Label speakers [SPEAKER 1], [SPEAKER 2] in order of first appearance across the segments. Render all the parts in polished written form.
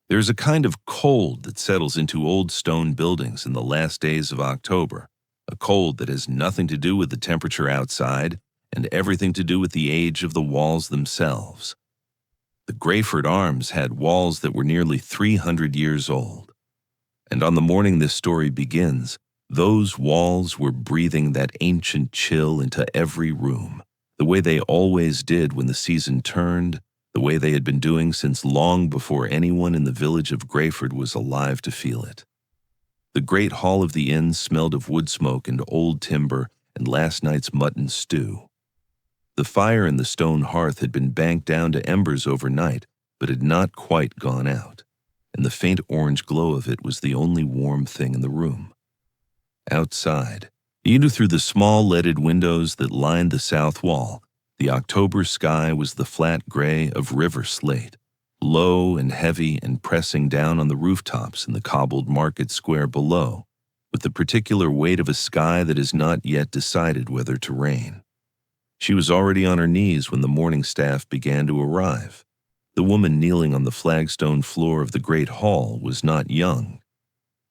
[SPEAKER 1] There's a kind of cold that settles into old stone buildings in the last days of October, a cold that has nothing to do with the temperature outside and everything to do with the age of the walls themselves. The Greyford Arms had walls that were nearly 300 years old. And on the morning this story begins, those walls were breathing that ancient chill into every room, the way they always did when the season turned, the way they had been doing since long before anyone in the village of Greyford was alive to feel it. The great hall of the inn smelled of wood smoke and old timber and last night's mutton stew. The fire in the stone hearth had been banked down to embers overnight, but had not quite gone out, and the faint orange glow of it was the only warm thing in the room. Outside, even through the small leaded windows that lined the south wall, the October sky was the flat gray of river slate, low and heavy and pressing down on the rooftops in the cobbled market square below, with the particular weight of a sky that has not yet decided whether to rain. She was already on her knees when the morning staff began to arrive. The woman kneeling on the flagstone floor of the great hall was not young.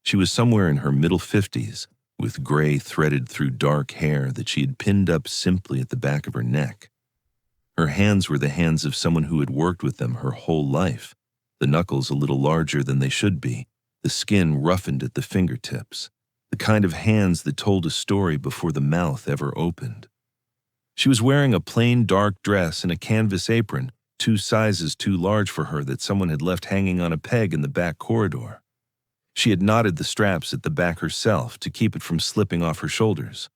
[SPEAKER 1] She was somewhere in her middle 50s, with gray threaded through dark hair that she had pinned up simply at the back of her neck. Her hands were the hands of someone who had worked with them her whole life, the knuckles a little larger than they should be, the skin roughened at the fingertips, the kind of hands that told a story before the mouth ever opened. She was wearing a plain dark dress and a canvas apron, 2 sizes too large for her that someone had left hanging on a peg in the back corridor. She had knotted the straps at the back herself to keep it from slipping off her shoulders.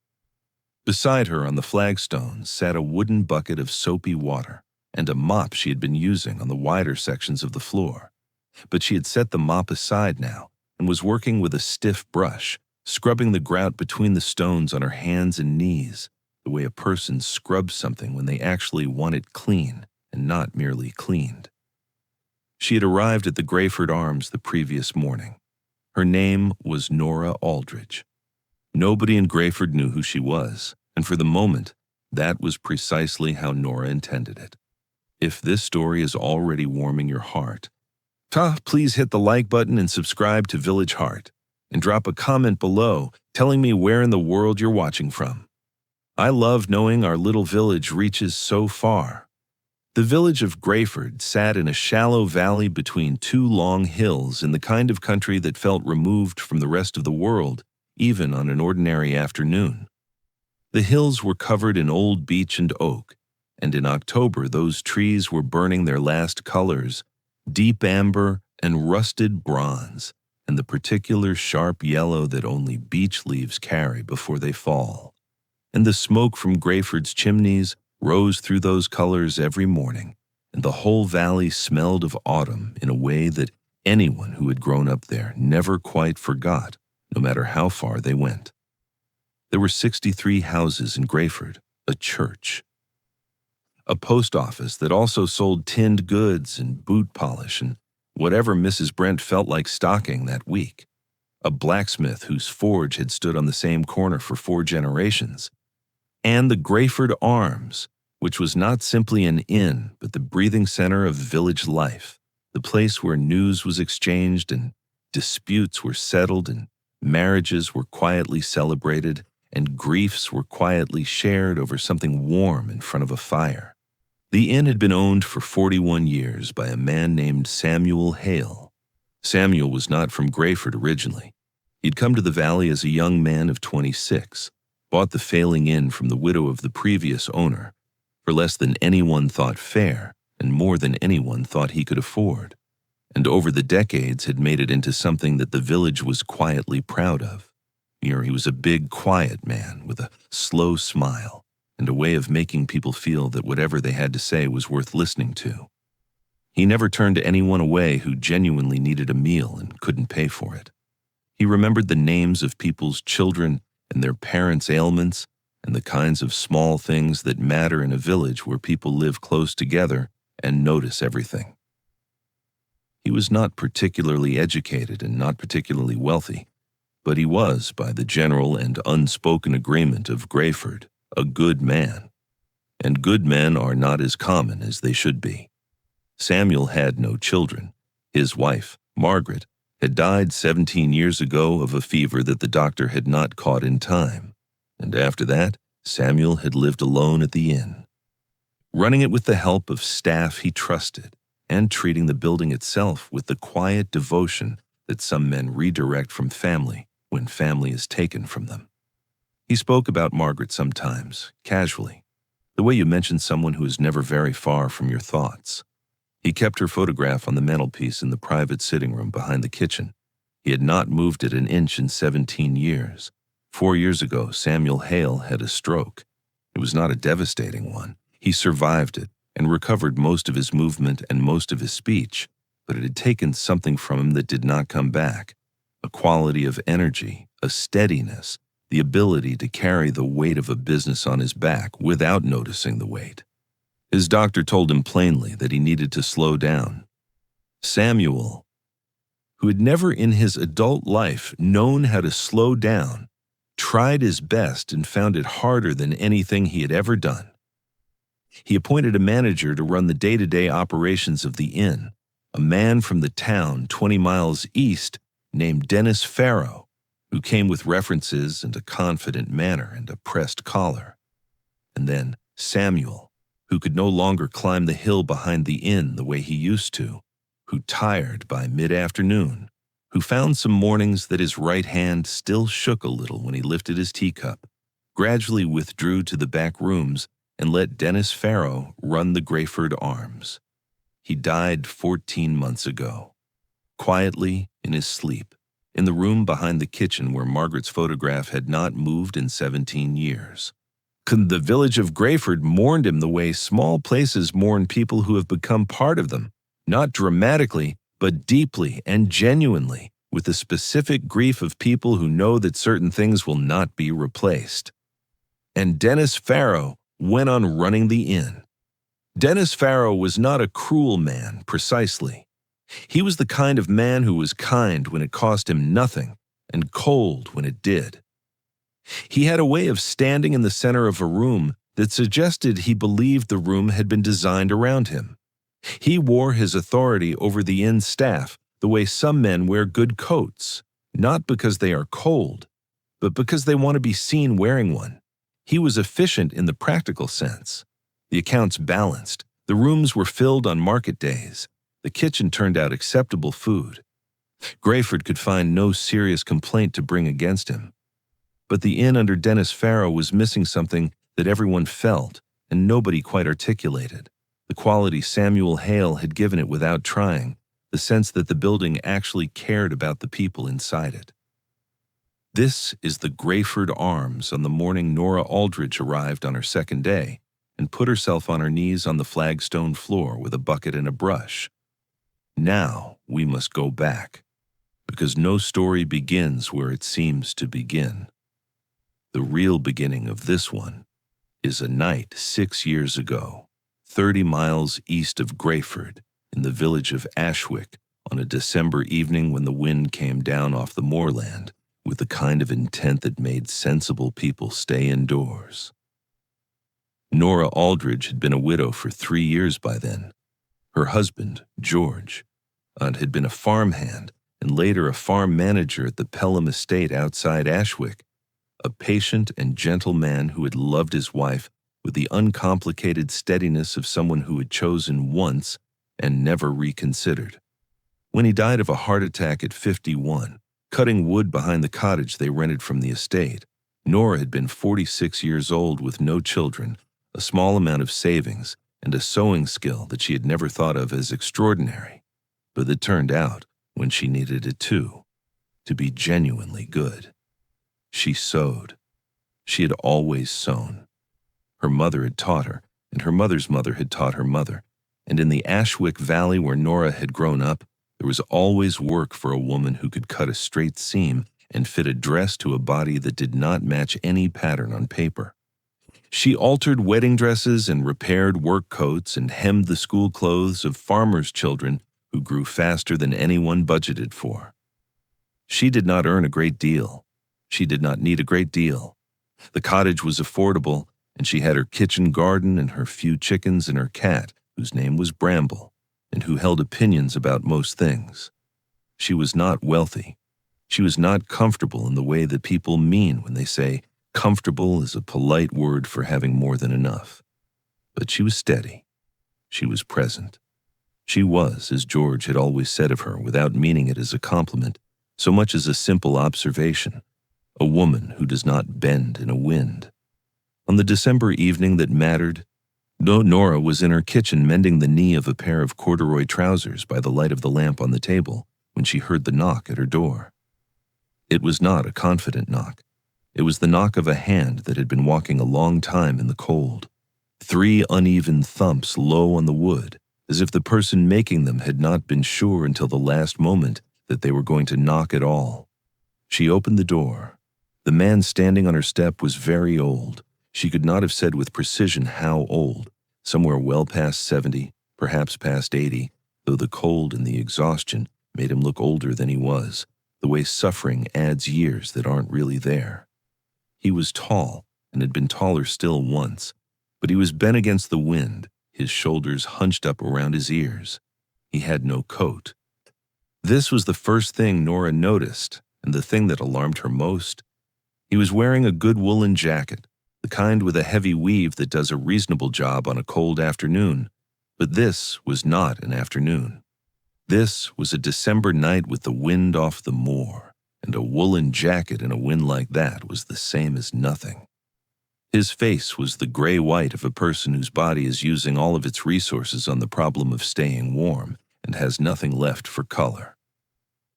[SPEAKER 1] Beside her on the flagstones sat a wooden bucket of soapy water and a mop she had been using on the wider sections of the floor. But she had set the mop aside now and was working with a stiff brush, scrubbing the grout between the stones on her hands and knees, the way a person scrubs something when they actually want it clean and not merely cleaned. She had arrived at the Greyford Arms the previous morning. Her name was Nora Aldridge. Nobody in Greyford knew who she was, and for the moment, that was precisely how Nora intended it. If this story is already warming your heart, please hit the like button and subscribe to Village Heart, and drop a comment below telling me where in the world you're watching from. I love knowing our little village reaches so far. The village of Greyford sat in a shallow valley between 2 long hills in the kind of country that felt removed from the rest of the world, even on an ordinary afternoon. The hills were covered in old beech and oak, and in October those trees were burning their last colors, deep amber and rusted bronze, and the particular sharp yellow that only beech leaves carry before they fall. And the smoke from Greyford's chimneys rose through those colors every morning, and the whole valley smelled of autumn in a way that anyone who had grown up there never quite forgot, no matter how far they went. There were 63 houses in Greyford, a church, a post office that also sold tinned goods and boot polish and whatever Mrs. Brent felt like stocking that week, a blacksmith whose forge had stood on the same corner for 4 generations, and the Greyford Arms, which was not simply an inn but the breathing center of village life, the place where news was exchanged and disputes were settled and marriages were quietly celebrated and griefs were quietly shared over something warm in front of a fire. The inn had been owned for 41 years by a man named Samuel Hale. Samuel was not from Greyford originally. He'd come to the valley as a young man of 26, bought the failing inn from the widow of the previous owner for less than anyone thought fair and more than anyone thought he could afford, and over the decades had made it into something that the village was quietly proud of. He was a big, quiet man with a slow smile and a way of making people feel that whatever they had to say was worth listening to. He never turned anyone away who genuinely needed a meal and couldn't pay for it. He remembered the names of people's children and their parents' ailments and the kinds of small things that matter in a village where people live close together and notice everything. He was not particularly educated and not particularly wealthy, but he was, by the general and unspoken agreement of Greyford, a good man. And good men are not as common as they should be. Samuel had no children. His wife, Margaret, had died 17 years ago of a fever that the doctor had not caught in time, and after that, Samuel had lived alone at the inn, running it with the help of staff he trusted, and treating the building itself with the quiet devotion that some men redirect from family when family is taken from them. He spoke about Margaret sometimes, casually, the way you mention someone who is never very far from your thoughts. He kept her photograph on the mantelpiece in the private sitting room behind the kitchen. He had not moved it an inch in 17 years. 4 years ago, Samuel Hale had a stroke. It was not a devastating one. He survived it and recovered most of his movement and most of his speech, but it had taken something from him that did not come back, a quality of energy, a steadiness, the ability to carry the weight of a business on his back without noticing the weight. His doctor told him plainly that he needed to slow down. Samuel, who had never in his adult life known how to slow down, tried his best and found it harder than anything he had ever done. He appointed a manager to run the day-to-day operations of the inn, a man from the town 20 miles east named Dennis Farrow, who came with references and a confident manner and a pressed collar. And then Samuel, who could no longer climb the hill behind the inn the way he used to, who tired by mid-afternoon, who found some mornings that his right hand still shook a little when he lifted his teacup, gradually withdrew to the back rooms and let Dennis Farrow run the Greyford Arms. He died 14 months ago, quietly in his sleep, in the room behind the kitchen where Margaret's photograph had not moved in 17 years. The village of Greyford mourned him the way small places mourn people who have become part of them, not dramatically, but deeply and genuinely, with the specific grief of people who know that certain things will not be replaced. And Dennis Farrow went on running the inn. Dennis Farrow was not a cruel man, precisely. He was the kind of man who was kind when it cost him nothing and cold when it did. He had a way of standing in the center of a room that suggested he believed the room had been designed around him. He wore his authority over the inn staff the way some men wear good coats, not because they are cold, but because they want to be seen wearing one. He was efficient in the practical sense. The accounts balanced, the rooms were filled on market days, the kitchen turned out acceptable food. Greyford could find no serious complaint to bring against him. But the inn under Dennis Farrow was missing something that everyone felt and nobody quite articulated, the quality Samuel Hale had given it without trying, the sense that the building actually cared about the people inside it. This is the Greyford Arms on the morning Nora Aldridge arrived on her second day and put herself on her knees on the flagstone floor with a bucket and a brush. Now we must go back, because no story begins where it seems to begin. The real beginning of this one is a night 6 years ago, 30 miles east of Greyford, in the village of Ashwick, on a December evening when the wind came down off the moorland with the kind of intent that made sensible people stay indoors. Nora Aldridge had been a widow for 3 years by then. Her husband, George, had been a farmhand and later a farm manager at the Pelham estate outside Ashwick, a patient and gentle man who had loved his wife with the uncomplicated steadiness of someone who had chosen once and never reconsidered. When he died of a heart attack at 51, cutting wood behind the cottage they rented from the estate, Nora had been 46 years old with no children, a small amount of savings, and a sewing skill that she had never thought of as extraordinary, but that turned out, when she needed it too, to be genuinely good. She sewed. She had always sewn. Her mother had taught her, and her mother's mother had taught her mother, and in the Ashwick Valley where Nora had grown up, there was always work for a woman who could cut a straight seam and fit a dress to a body that did not match any pattern on paper. She altered wedding dresses and repaired work coats and hemmed the school clothes of farmers' children who grew faster than anyone budgeted for. She did not earn a great deal. She did not need a great deal. The cottage was affordable, and she had her kitchen garden and her few chickens and her cat, whose name was Bramble, and who held opinions about most things. She was not wealthy. She was not comfortable in the way that people mean when they say comfortable is a polite word for having more than enough. But she was steady. She was present. She was, as George had always said of her without meaning it as a compliment, so much as a simple observation, a woman who does not bend in a wind. On the December evening that mattered, Nora was in her kitchen mending the knee of a pair of corduroy trousers by the light of the lamp on the table when she heard the knock at her door. It was not a confident knock. It was the knock of a hand that had been walking a long time in the cold. 3 uneven thumps low on the wood, as if the person making them had not been sure until the last moment that they were going to knock at all. She opened the door. The man standing on her step was very old. She could not have said with precision how old, somewhere well past 70, perhaps past 80, though the cold and the exhaustion made him look older than he was, the way suffering adds years that aren't really there. He was tall and had been taller still once, but he was bent against the wind, his shoulders hunched up around his ears. He had no coat. This was the first thing Nora noticed, and the thing that alarmed her most. He was wearing a good woolen jacket, the kind with a heavy weave that does a reasonable job on a cold afternoon, but this was not an afternoon. This was a December night with the wind off the moor, and a woolen jacket in a wind like that was the same as nothing. His face was the gray-white of a person whose body is using all of its resources on the problem of staying warm and has nothing left for color.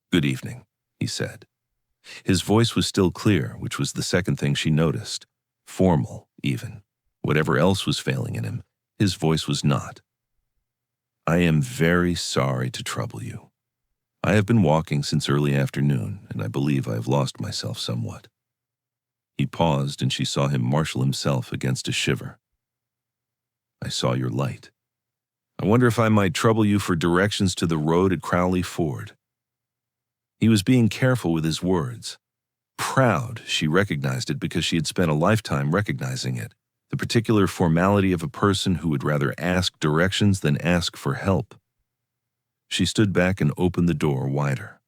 [SPEAKER 1] "Good evening," he said. His voice was still clear, which was the second thing she noticed. Formal, even. Whatever else was failing in him, his voice was not. "I am very sorry to trouble you. I have been walking since early afternoon, and I believe I have lost myself somewhat." He paused, and she saw him marshal himself against a shiver. "I saw your light. I wonder if I might trouble you for directions to the road at Crowley Ford." He was being careful with his words. Proud, she recognized it because she had spent a lifetime recognizing it, the particular formality of a person who would rather ask directions than ask for help. She stood back and opened the door wider.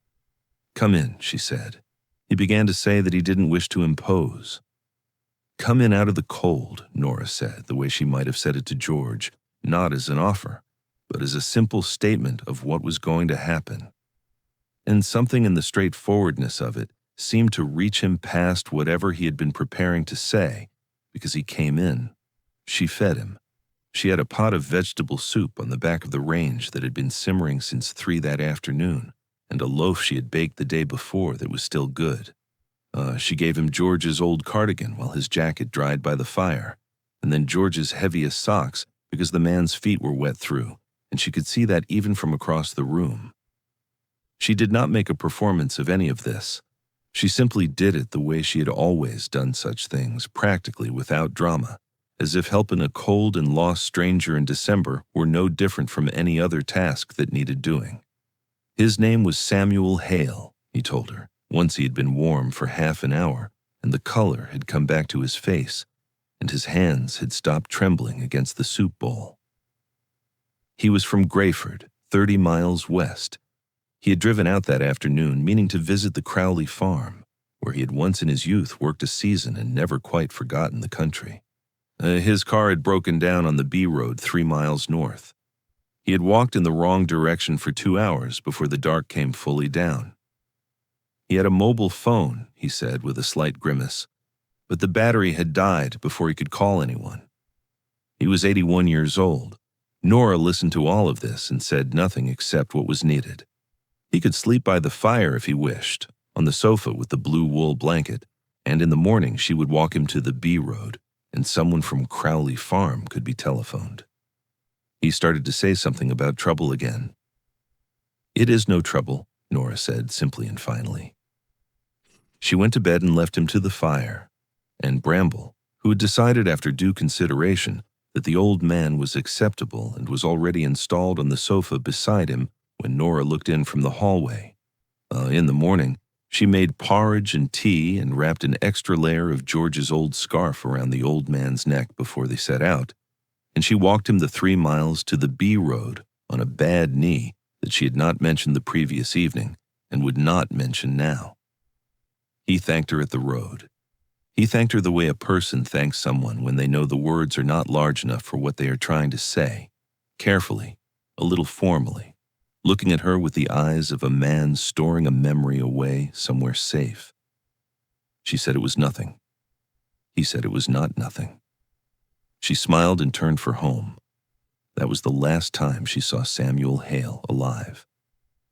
[SPEAKER 1] "Come in," she said. He began to say that he didn't wish to impose. "Come in out of the cold," Nora said, the way she might have said it to George, not as an offer, but as a simple statement of what was going to happen. And something in the straightforwardness of it seemed to reach him past whatever he had been preparing to say, because he came in. She fed him. She had a pot of vegetable soup on the back of the range that had been simmering since 3 that afternoon, and a loaf she had baked the day before that was still good. She gave him George's old cardigan while his jacket dried by the fire, and then George's heaviest socks because the man's feet were wet through, and she could see that even from across the room. She did not make a performance of any of this. She simply did it the way she had always done such things, practically without drama, as if helping a cold and lost stranger in December were no different from any other task that needed doing. His name was Samuel Hale, he told her, once he had been warm for half an hour, and the color had come back to his face, and his hands had stopped trembling against the soup bowl. He was from Greyford, 30 miles west. He had driven out that afternoon, meaning to visit the Crowley farm, where he had once in his youth worked a season and never quite forgotten the country. His car had broken down on the B road 3 miles north. He had walked in the wrong direction for 2 hours before the dark came fully down. He had a mobile phone, he said with a slight grimace, but the battery had died before he could call anyone. He was 81 years old. Nora listened to all of this and said nothing except what was needed. He could sleep by the fire if he wished, on the sofa with the blue wool blanket, and in the morning she would walk him to the B road, and someone from Crowley Farm could be telephoned. He started to say something about trouble again. "It is no trouble," Nora said simply and finally. She went to bed and left him to the fire, and Bramble, who had decided after due consideration that the old man was acceptable and was already installed on the sofa beside him when Nora looked in from the hallway. In the morning, she made porridge and tea and wrapped an extra layer of George's old scarf around the old man's neck before they set out, and she walked him the 3 miles to the B road on a bad knee that she had not mentioned the previous evening, and would not mention now. He thanked her at the road. He thanked her the way a person thanks someone when they know the words are not large enough for what they are trying to say, carefully, a little formally, looking at her with the eyes of a man storing a memory away somewhere safe. She said it was nothing. He said it was not nothing. She smiled and turned for home. That was the last time she saw Samuel Hale alive.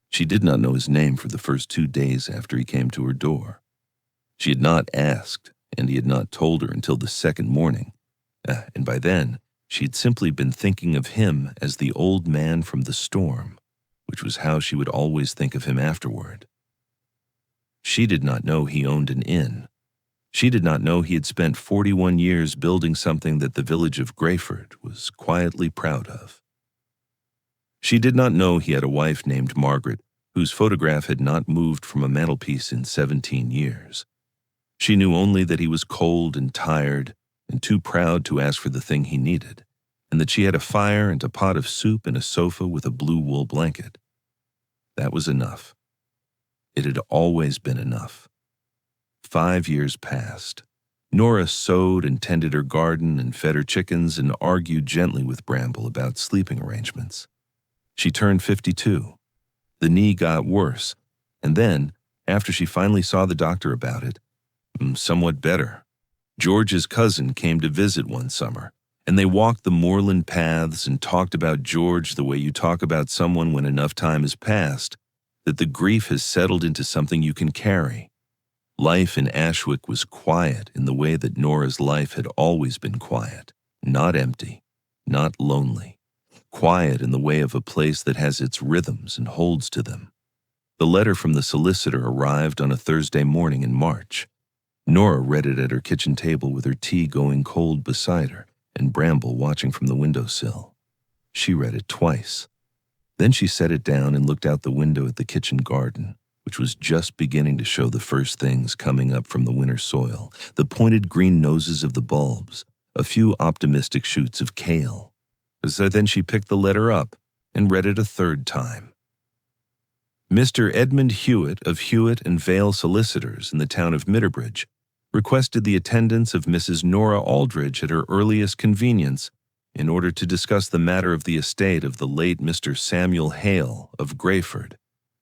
[SPEAKER 1] She did not know his name for the first 2 days after he came to her door. She had not asked, and he had not told her until the second morning, and by then she had simply been thinking of him as the old man from the storm, which was how she would always think of him afterward. She did not know he owned an inn. She did not know he had spent 41 years building something that the village of Greyford was quietly proud of. She did not know he had a wife named Margaret, whose photograph had not moved from a mantelpiece in 17 years. She knew only that he was cold and tired and too proud to ask for the thing he needed, and that she had a fire and a pot of soup and a sofa with a blue wool blanket. That was enough. It had always been enough. 5 years passed. Nora sewed and tended her garden and fed her chickens and argued gently with Bramble about sleeping arrangements. She turned 52. The knee got worse, and then, after she finally saw the doctor about it, somewhat better. George's cousin came to visit one summer, and they walked the moorland paths and talked about George the way you talk about someone when enough time has passed, that the grief has settled into something you can carry. Life in Ashwick was quiet in the way that Nora's life had always been quiet, not empty, not lonely, quiet in the way of a place that has its rhythms and holds to them. The letter from the solicitor arrived on a Thursday morning in March. Nora read it at her kitchen table with her tea going cold beside her and Bramble watching from the windowsill. She read it twice. Then she set it down and looked out the window at the kitchen garden, which was just beginning to show the first things coming up from the winter soil, the pointed green noses of the bulbs, a few optimistic shoots of kale. So then she picked the letter up and read it a third time. Mr. Edmund Hewitt of Hewitt and Vale Solicitors in the town of Midderbridge requested the attendance of Mrs. Nora Aldridge at her earliest convenience in order to discuss the matter of the estate of the late Mr. Samuel Hale of Greyford,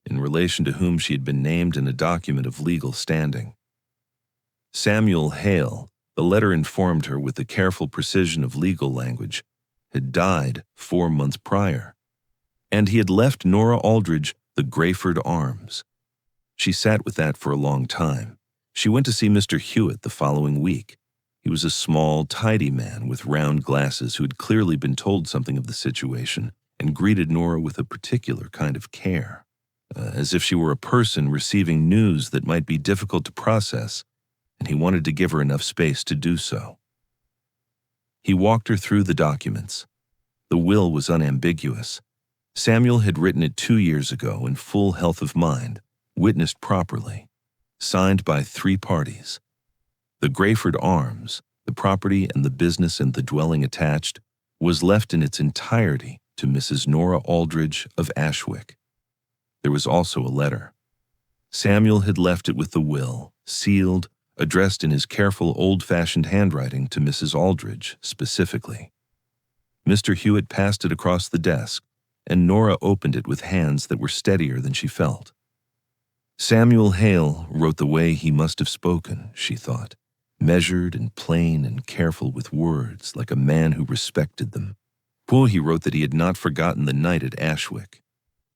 [SPEAKER 1] in relation to whom she had been named in a document of legal standing. Samuel Hale, the letter informed her with the careful precision of legal language, had died 4 months prior, and he had left Nora Aldridge the Greyford Arms. She sat with that for a long time. She went to see Mr. Hewitt the following week. He was a small, tidy man with round glasses who had clearly been told something of the situation and greeted Nora with a particular kind of care, as if she were a person receiving news that might be difficult to process, and he wanted to give her enough space to do so. He walked her through the documents. The will was unambiguous. Samuel had written it 2 years ago in full health of mind, witnessed properly, signed by 3 parties. The Greyford Arms, the property and the business and the dwelling attached, was left in its entirety to Mrs. Nora Aldridge of Ashwick. There was also a letter. Samuel had left it with the will, sealed, addressed in his careful old-fashioned handwriting to Mrs. Aldridge specifically. Mr. Hewitt passed it across the desk, and Nora opened it with hands that were steadier than she felt. Samuel Hale wrote the way he must have spoken, she thought, measured and plain and careful with words, like a man who respected them. He wrote that he had not forgotten the night at Ashwick.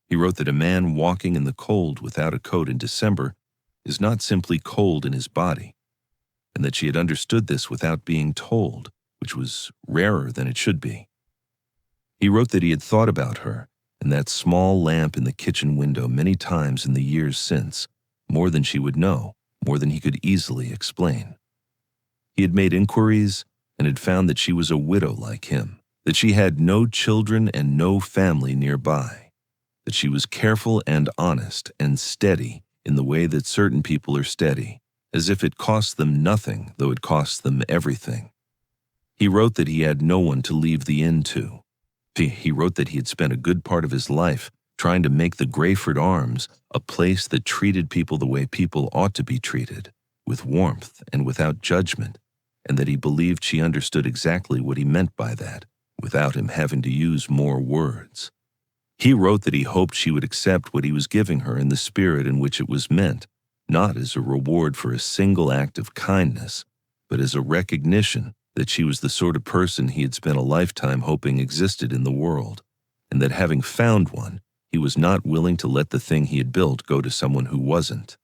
[SPEAKER 1] He wrote that a man walking in the cold without a coat in December is not simply cold in his body, and that she had understood this without being told, which was rarer than it should be. He wrote that he had thought about her and that small lamp in the kitchen window many times in the years since, more than she would know, more than he could easily explain. He had made inquiries and had found that she was a widow like him, that she had no children and no family nearby, that she was careful and honest and steady in the way that certain people are steady, as if it cost them nothing, though it costs them everything. He wrote that he had no one to leave the inn to. He wrote that he had spent a good part of his life trying to make the Greyford Arms a place that treated people the way people ought to be treated, with warmth and without judgment, and that he believed she understood exactly what he meant by that, without him having to use more words. He wrote that he hoped she would accept what he was giving her in the spirit in which it was meant, not as a reward for a single act of kindness, but as a recognition that she was the sort of person he had spent a lifetime hoping existed in the world, and that having found one, he was not willing to let the thing he had built go to someone who wasn't.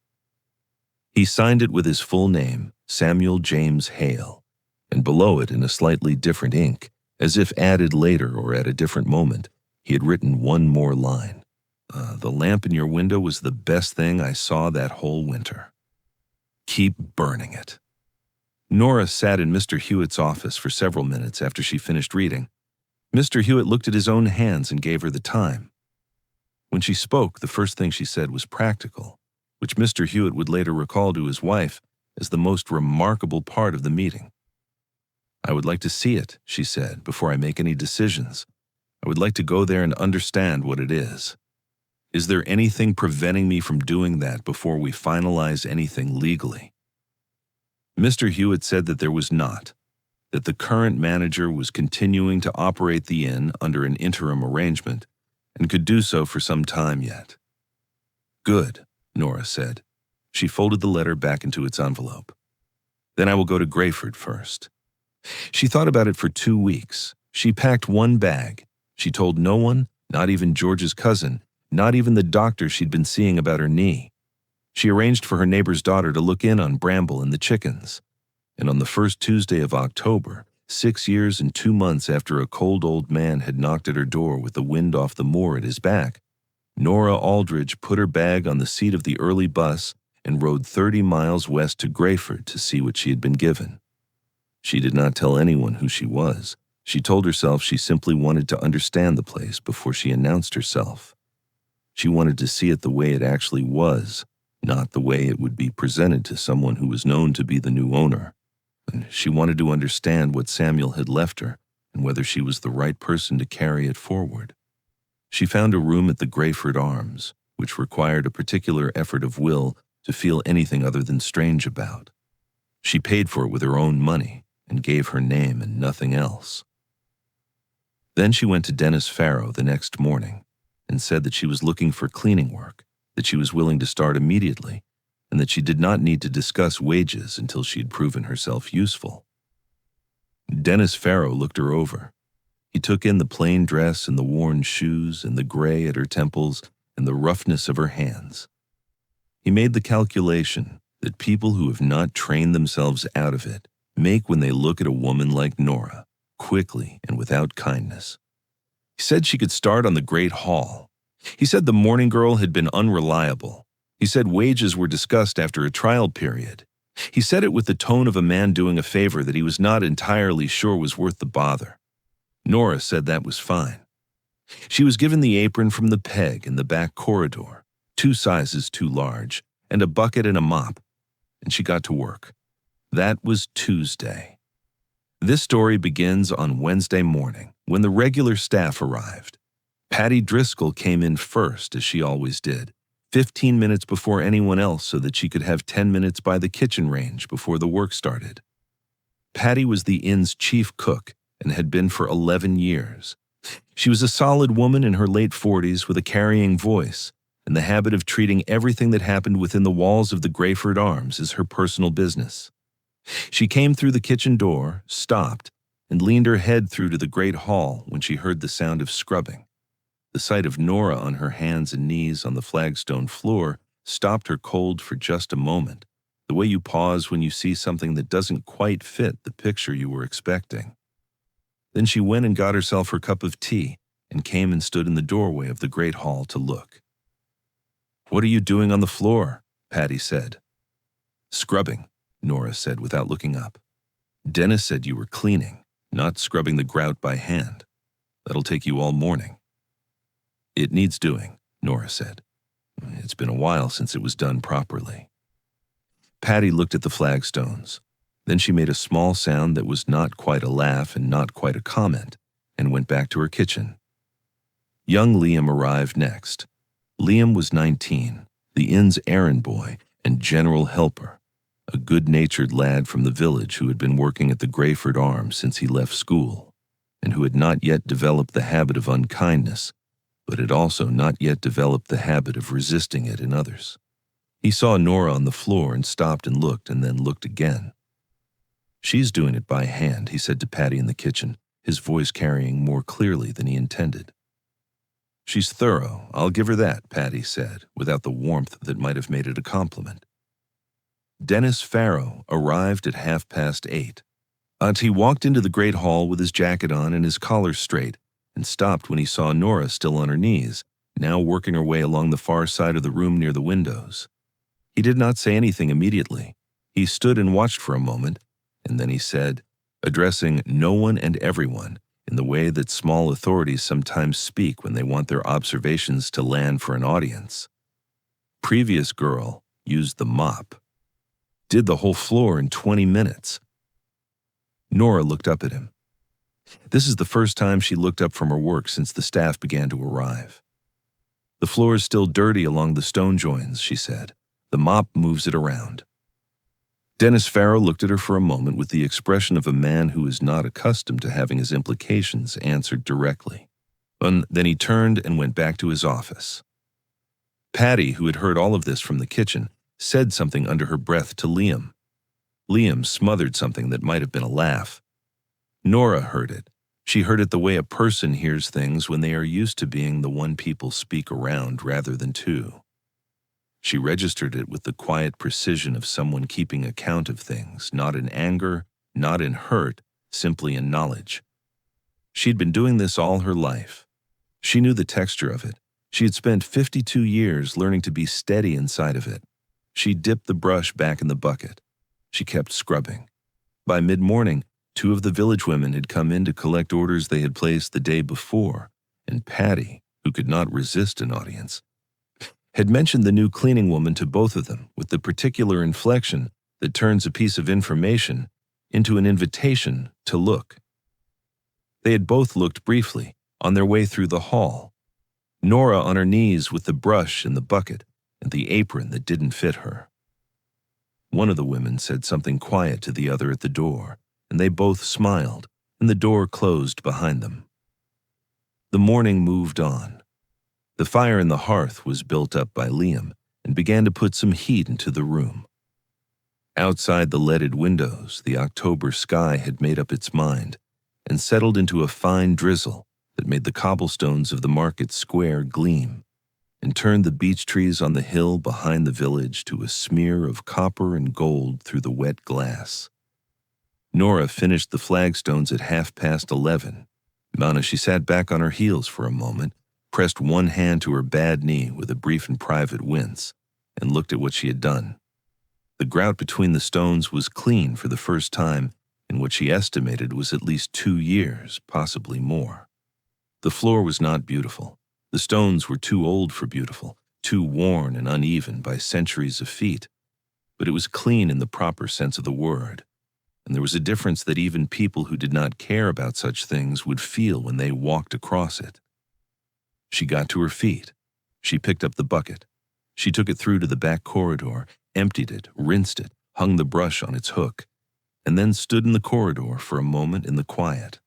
[SPEAKER 1] He signed it with his full name, Samuel James Hale, and below it in a slightly different ink, as if added later or at a different moment, he had written one more line. The lamp in your window was the best thing I saw that whole winter. Keep burning it. Nora sat in Mr. Hewitt's office for several minutes after she finished reading. Mr. Hewitt looked at his own hands and gave her the time. When she spoke, the first thing she said was practical, which Mr. Hewitt would later recall to his wife as the most remarkable part of the meeting. I would like to see it, she said, before I make any decisions. I would like to go there and understand what it is. Is there anything preventing me from doing that before we finalize anything legally? Mr. Hewitt said that there was not, that the current manager was continuing to operate the inn under an interim arrangement and could do so for some time yet. Good, Nora said. She folded the letter back into its envelope. Then I will go to Greyford first. She thought about it for 2 weeks. She packed one bag. She told no one, not even George's cousin, not even the doctor she'd been seeing about her knee. She arranged for her neighbor's daughter to look in on Bramble and the chickens. And on the first Tuesday of October, 6 years and 2 months after a cold old man had knocked at her door with the wind off the moor at his back, Nora Aldridge put her bag on the seat of the early bus and rode 30 miles west to Greyford to see what she had been given. She did not tell anyone who she was. She told herself she simply wanted to understand the place before she announced herself. She wanted to see it the way it actually was, not the way it would be presented to someone who was known to be the new owner. And she wanted to understand what Samuel had left her and whether she was the right person to carry it forward. She found a room at the Greyford Arms, which required a particular effort of will to feel anything other than strange about. She paid for it with her own money and gave her name and nothing else. Then she went to Dennis Farrow the next morning and said that she was looking for cleaning work, that she was willing to start immediately, and that she did not need to discuss wages until she had proven herself useful. Dennis Farrow looked her over. He took in the plain dress and the worn shoes and the gray at her temples and the roughness of her hands. He made the calculation that people who have not trained themselves out of it make when they look at a woman like Nora, quickly and without kindness. He said she could start on the Great Hall. He said the morning girl had been unreliable. He said wages were discussed after a trial period. He said it with the tone of a man doing a favor that he was not entirely sure was worth the bother. Nora said that was fine. She was given the apron from the peg in the back corridor, 2 sizes too large, and a bucket and a mop, and she got to work. That was Tuesday. This story begins on Wednesday morning, when the regular staff arrived. Patty Driscoll came in first, as she always did, 15 minutes before anyone else so that she could have 10 minutes by the kitchen range before the work started. Patty was the inn's chief cook and had been for 11 years. She was a solid woman in her late 40s with a carrying voice and the habit of treating everything that happened within the walls of the Greyford Arms as her personal business. She came through the kitchen door, stopped, and leaned her head through to the great hall when she heard the sound of scrubbing. The sight of Nora on her hands and knees on the flagstone floor stopped her cold for just a moment, the way you pause when you see something that doesn't quite fit the picture you were expecting. Then she went and got herself her cup of tea and came and stood in the doorway of the great hall to look. "What are you doing on the floor?" Patty said. "Scrubbing," Nora said without looking up. "Dennis said you were cleaning, not scrubbing the grout by hand. That'll take you all morning." "It needs doing," Nora said. "It's been a while since it was done properly." Patty looked at the flagstones. Then she made a small sound that was not quite a laugh and not quite a comment, and went back to her kitchen. Young Liam arrived next. Liam was 19, the inn's errand boy and general helper, a good-natured lad from the village who had been working at the Greyford Arms since he left school, and who had not yet developed the habit of unkindness, but had also not yet developed the habit of resisting it in others. He saw Nora on the floor and stopped and then looked again. "She's doing it by hand," he said to Patty in the kitchen, his voice carrying more clearly than he intended. "She's thorough, I'll give her that," Patty said, without the warmth that might have made it a compliment. Dennis Farrow arrived at 8:30. He walked into the great hall with his jacket on and his collar straight, and stopped when he saw Nora still on her knees, now working her way along the far side of the room near the windows. He did not say anything immediately. He stood and watched for a moment, and then he said, addressing no one and everyone, in the way that small authorities sometimes speak when they want their observations to land for an audience. "Previous girl used the mop. Did the whole floor in 20 minutes. Nora looked up at him. This is the first time she looked up from her work since the staff began to arrive. "The floor is still dirty along the stone joins," she said. "The mop moves it around." Dennis Farrow looked at her for a moment with the expression of a man who is not accustomed to having his implications answered directly. Then he turned and went back to his office. Patty, who had heard all of this from the kitchen, said something under her breath to Liam. Liam smothered something that might have been a laugh. Nora heard it. She heard it the way a person hears things when they are used to being the one people speak around rather than to. She registered it with the quiet precision of someone keeping account of things, not in anger, not in hurt, simply in knowledge. She'd been doing this all her life. She knew the texture of it. She had spent 52 years learning to be steady inside of it. She dipped the brush back in the bucket. She kept scrubbing. By mid-morning, 2 of the village women had come in to collect orders they had placed the day before, and Patty, who could not resist an audience, had mentioned the new cleaning woman to both of them with the particular inflection that turns a piece of information into an invitation to look. They had both looked briefly, on their way through the hall. Nora on her knees with the brush and the bucket and the apron that didn't fit her. One of the women said something quiet to the other at the door, and they both smiled, and the door closed behind them. The morning moved on. The fire in the hearth was built up by Liam and began to put some heat into the room. Outside the leaded windows, the October sky had made up its mind and settled into a fine drizzle that made the cobblestones of the market square gleam and turned the beech trees on the hill behind the village to a smear of copper and gold through the wet glass. Nora finished the flagstones at 11:30. As she sat back on her heels for a moment, pressed one hand to her bad knee with a brief and private wince, and looked at what she had done. The grout between the stones was clean for the first time in what she estimated was at least 2 years, possibly more. The floor was not beautiful. The stones were too old for beautiful, too worn and uneven by centuries of feet, but it was clean in the proper sense of the word, and there was a difference that even people who did not care about such things would feel when they walked across it. She got to her feet. She picked up the bucket. She took it through to the back corridor, emptied it, rinsed it, hung the brush on its hook, and then stood in the corridor for a moment in the quiet.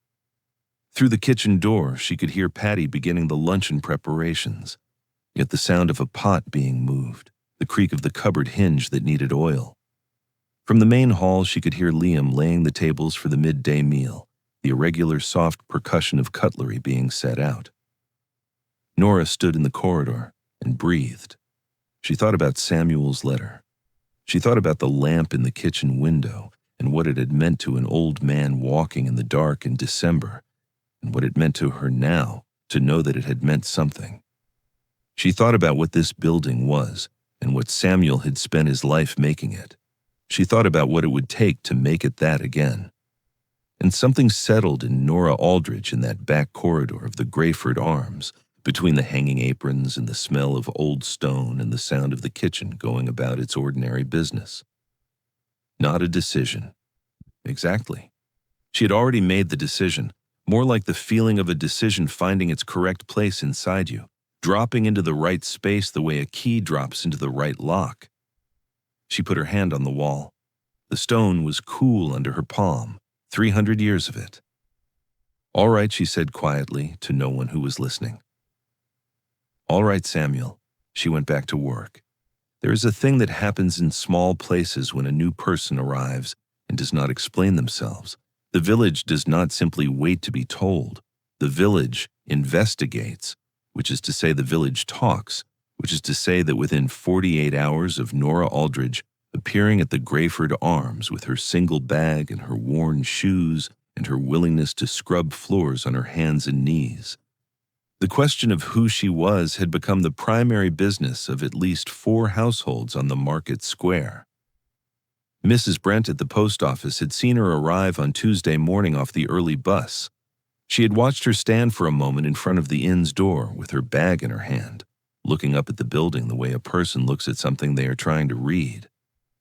[SPEAKER 1] Through the kitchen door, she could hear Patty beginning the luncheon preparations, yet the sound of a pot being moved, the creak of the cupboard hinge that needed oil. From the main hall, she could hear Liam laying the tables for the midday meal, the irregular soft percussion of cutlery being set out. Nora stood in the corridor and breathed. She thought about Samuel's letter. She thought about the lamp in the kitchen window and what it had meant to an old man walking in the dark in December, and what it meant to her now to know that it had meant something. She thought about what this building was and what Samuel had spent his life making it. She thought about what it would take to make it that again. And something settled in Nora Aldridge in that back corridor of the Greyford Arms, between the hanging aprons and the smell of old stone and the sound of the kitchen going about its ordinary business. Not a decision. Exactly. She had already made the decision, more like the feeling of a decision finding its correct place inside you, dropping into the right space the way a key drops into the right lock. She put her hand on the wall. The stone was cool under her palm, 300 years of it. "All right," she said quietly to no one who was listening. "All right, Samuel." She went back to work. There is a thing that happens in small places when a new person arrives and does not explain themselves. The village does not simply wait to be told. The village investigates, which is to say the village talks, which is to say that within 48 hours of Nora Aldridge appearing at the Greyford Arms with her single bag and her worn shoes and her willingness to scrub floors on her hands and knees, the question of who she was had become the primary business of at least 4 households on the market square. Mrs. Brent at the post office had seen her arrive on Tuesday morning off the early bus. She had watched her stand for a moment in front of the inn's door with her bag in her hand, looking up at the building the way a person looks at something they are trying to read,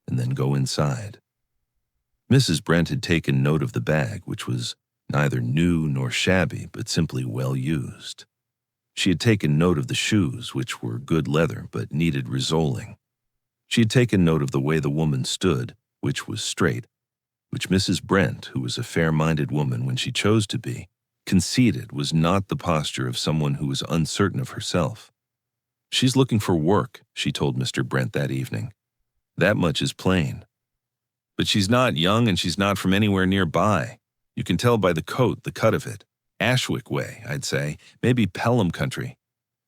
[SPEAKER 1] and then go inside. Mrs. Brent had taken note of the bag, which was neither new nor shabby, but simply well used. She had taken note of the shoes, which were good leather but needed resoling. She had taken note of the way the woman stood, which was straight, which Mrs. Brent, who was a fair-minded woman when she chose to be, conceded was not the posture of someone who was uncertain of herself. "She's looking for work," she told Mr. Brent that evening. "That much is plain. But she's not young and she's not from anywhere nearby. You can tell by the coat, the cut of it. Ashwick way, I'd say, maybe Pelham country."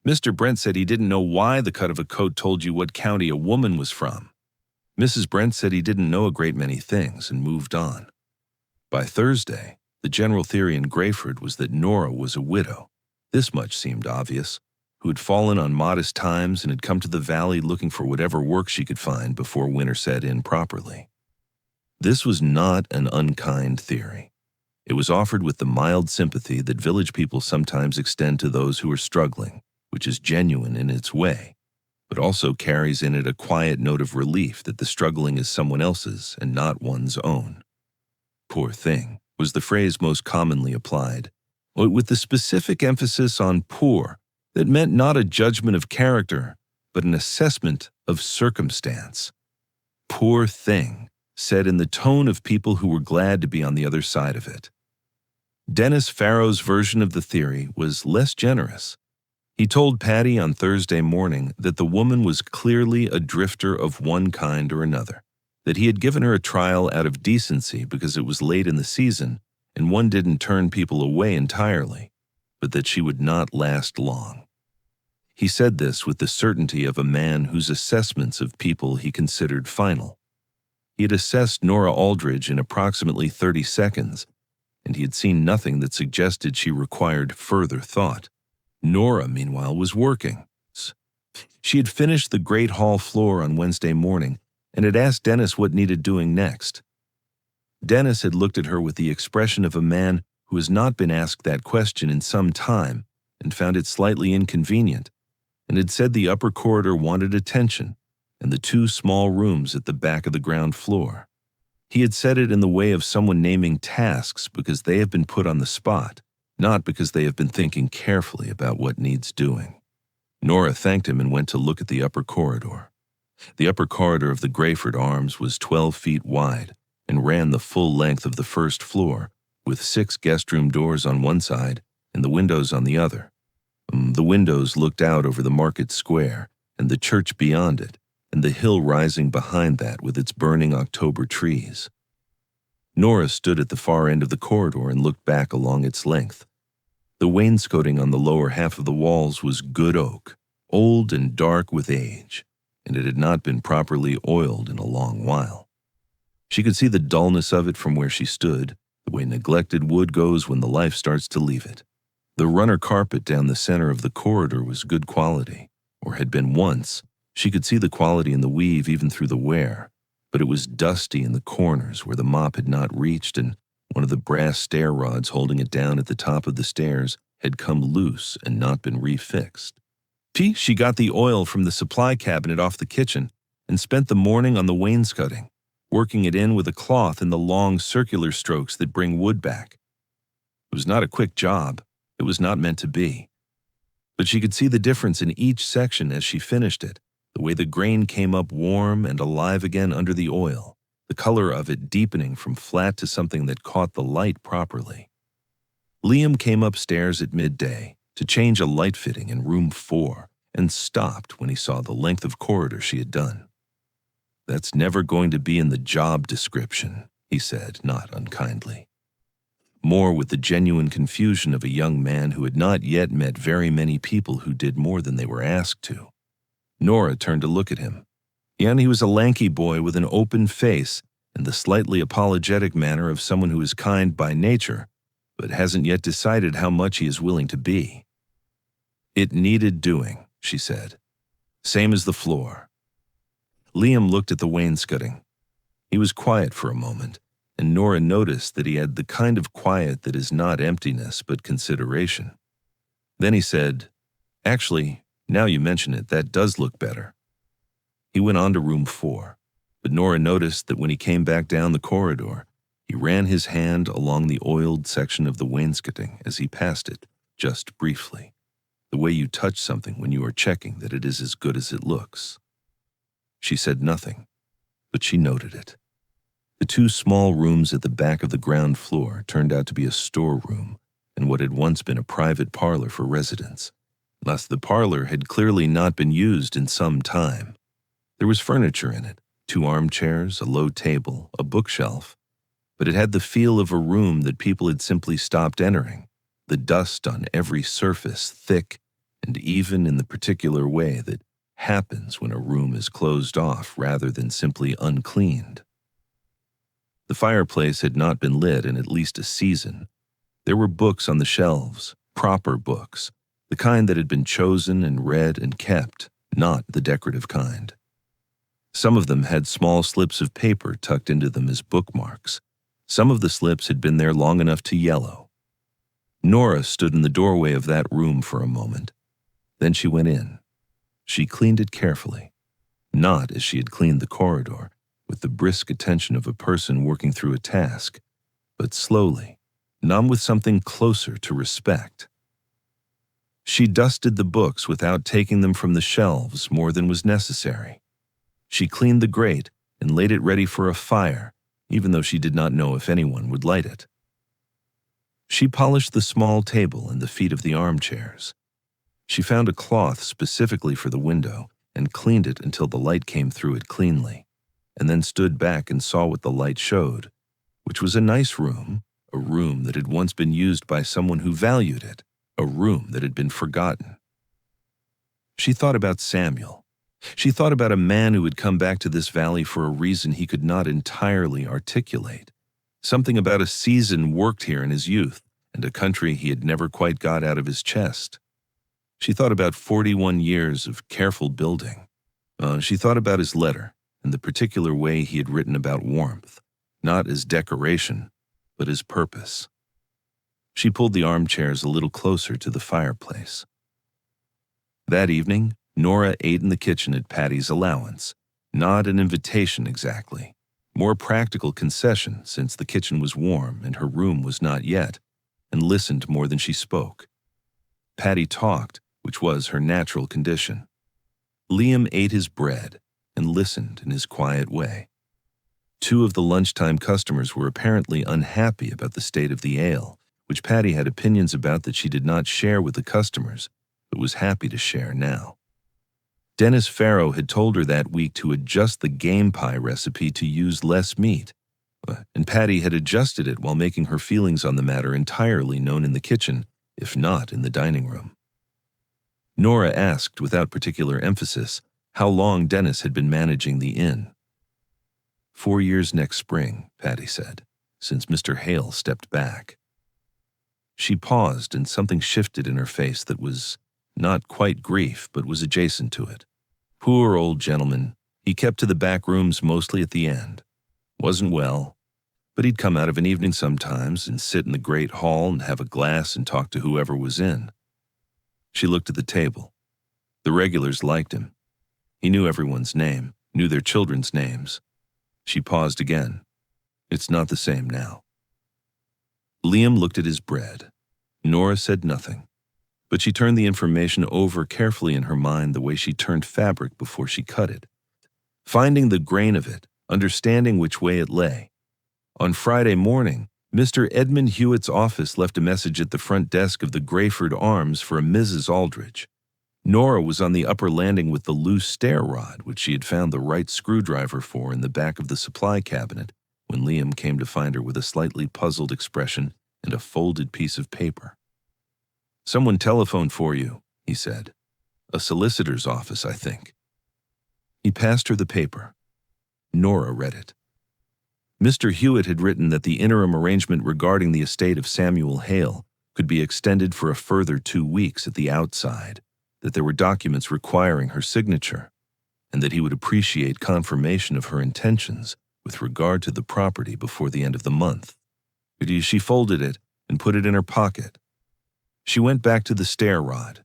[SPEAKER 1] Mr. Brent said he didn't know why the cut of a coat told you what county a woman was from. Mrs. Brent said he didn't know a great many things and moved on. By Thursday, the general theory in Greyford was that Nora was a widow. This much seemed obvious, who had fallen on modest times and had come to the valley looking for whatever work she could find before winter set in properly. This was not an unkind theory. It was offered with the mild sympathy that village people sometimes extend to those who are struggling, which is genuine in its way, but also carries in it a quiet note of relief that the struggling is someone else's and not one's own. "Poor thing" was the phrase most commonly applied, with the specific emphasis on poor that meant not a judgment of character, but an assessment of circumstance. "Poor thing," said in the tone of people who were glad to be on the other side of it. Dennis Farrow's version of the theory was less generous. He told Patty on Thursday morning that the woman was clearly a drifter of one kind or another, that he had given her a trial out of decency because it was late in the season and one didn't turn people away entirely, but that she would not last long. He said this with the certainty of a man whose assessments of people he considered final. He had assessed Nora Aldridge in approximately 30 seconds, and he had seen nothing that suggested she required further thought. Nora, meanwhile, was working. She had finished the great hall floor on Wednesday morning and had asked Dennis what needed doing next. Dennis had looked at her with the expression of a man who has not been asked that question in some time and found it slightly inconvenient, and had said the upper corridor wanted attention and the 2 small rooms at the back of the ground floor. He had said it in the way of someone naming tasks because they have been put on the spot, not because they have been thinking carefully about what needs doing. Nora thanked him and went to look at the upper corridor. The upper corridor of the Greyford Arms was 12 feet wide and ran the full length of the first floor, with 6 guest room doors on one side and the windows on the other. The windows looked out over the market square and the church beyond it, and the hill rising behind that with its burning October trees. Nora stood at the far end of the corridor and looked back along its length. The wainscoting on the lower half of the walls was good oak, old and dark with age, and it had not been properly oiled in a long while. She could see the dullness of it from where she stood, the way neglected wood goes when the life starts to leave it. The runner carpet down the center of the corridor was good quality, or had been once. She could see the quality in the weave even through the wear, but it was dusty in the corners where the mop had not reached, and one of the brass stair rods holding it down at the top of the stairs had come loose and not been refixed. She got the oil from the supply cabinet off the kitchen and spent the morning on the wainscoting, working it in with a cloth in the long circular strokes that bring wood back. It was not a quick job. It was not meant to be. But she could see the difference in each section as she finished it, the way the grain came up warm and alive again under the oil, the color of it deepening from flat to something that caught the light properly. Liam came upstairs at midday to change a light fitting in room 4 and stopped when he saw the length of corridor she had done. "That's never going to be in the job description," he said, not unkindly. More with the genuine confusion of a young man who had not yet met very many people who did more than they were asked to. Nora turned to look at him. And he was a lanky boy with an open face and the slightly apologetic manner of someone who is kind by nature, but hasn't yet decided how much he is willing to be. "It needed doing," she said. "Same as the floor." Liam looked at the wainscoting. He was quiet for a moment, and Nora noticed that he had the kind of quiet that is not emptiness but consideration. Then he said, "Actually, now you mention it, that does look better." He went on to room 4, but Nora noticed that when he came back down the corridor, he ran his hand along the oiled section of the wainscoting as he passed it, just briefly, the way you touch something when you are checking that it is as good as it looks. She said nothing, but she noted it. The 2 small rooms at the back of the ground floor turned out to be a storeroom and what had once been a private parlor for residents, thus the parlor had clearly not been used in some time. There was furniture in it, 2 armchairs, a low table, a bookshelf, but it had the feel of a room that people had simply stopped entering, the dust on every surface thick and even in the particular way that happens when a room is closed off rather than simply uncleaned. The fireplace had not been lit in at least a season. There were books on the shelves, proper books, the kind that had been chosen and read and kept, not the decorative kind. Some of them had small slips of paper tucked into them as bookmarks. Some of the slips had been there long enough to yellow. Nora stood in the doorway of that room for a moment. Then she went in. She cleaned it carefully, not as she had cleaned the corridor, with the brisk attention of a person working through a task, but slowly, numb with something closer to respect. She dusted the books without taking them from the shelves more than was necessary. She cleaned the grate and laid it ready for a fire, even though she did not know if anyone would light it. She polished the small table and the feet of the armchairs. She found a cloth specifically for the window and cleaned it until the light came through it cleanly, and then stood back and saw what the light showed, which was a nice room, a room that had once been used by someone who valued it, a room that had been forgotten. She thought about Samuel. She thought about a man who had come back to this valley for a reason he could not entirely articulate, something about a season worked here in his youth and a country he had never quite got out of his chest. She thought about 41 years of careful building. She thought about his letter and the particular way he had written about warmth, not as decoration, but as purpose. She pulled the armchairs a little closer to the fireplace. That evening, Nora ate in the kitchen at Patty's allowance, not an invitation exactly, more practical concession since the kitchen was warm and her room was not yet, and listened more than she spoke. Patty talked, which was her natural condition. Liam ate his bread and listened in his quiet way. 2 of the lunchtime customers were apparently unhappy about the state of the ale, which Patty had opinions about that she did not share with the customers, but was happy to share now. Dennis Farrow had told her that week to adjust the game pie recipe to use less meat, and Patty had adjusted it while making her feelings on the matter entirely known in the kitchen, if not in the dining room. Nora asked, without particular emphasis, how long Dennis had been managing the inn. 4 years next spring, Patty said, since Mr. Hale stepped back. She paused, and something shifted in her face that was not quite grief, but was adjacent to it. Poor old gentleman. He kept to the back rooms mostly at the end. Wasn't well, but he'd come out of an evening sometimes and sit in the great hall and have a glass and talk to whoever was in. She looked at the table. The regulars liked him. He knew everyone's name, knew their children's names. She paused again. It's not the same now. Liam looked at his bread. Nora said nothing, but she turned the information over carefully in her mind the way she turned fabric before she cut it, finding the grain of it, understanding which way it lay. On Friday morning, Mr. Edmund Hewitt's office left a message at the front desk of the Greyford Arms for a Mrs. Aldridge. Nora was on the upper landing with the loose stair rod, which she had found the right screwdriver for in the back of the supply cabinet when Liam came to find her with a slightly puzzled expression and a folded piece of paper. "Someone telephoned for you," he said. "A solicitor's office, I think." He passed her the paper. Nora read it. Mr. Hewitt had written that the interim arrangement regarding the estate of Samuel Hale could be extended for a further 2 weeks at the outside, that there were documents requiring her signature, and that he would appreciate confirmation of her intentions with regard to the property before the end of the month. She folded it and put it in her pocket. She went back to the stair rod.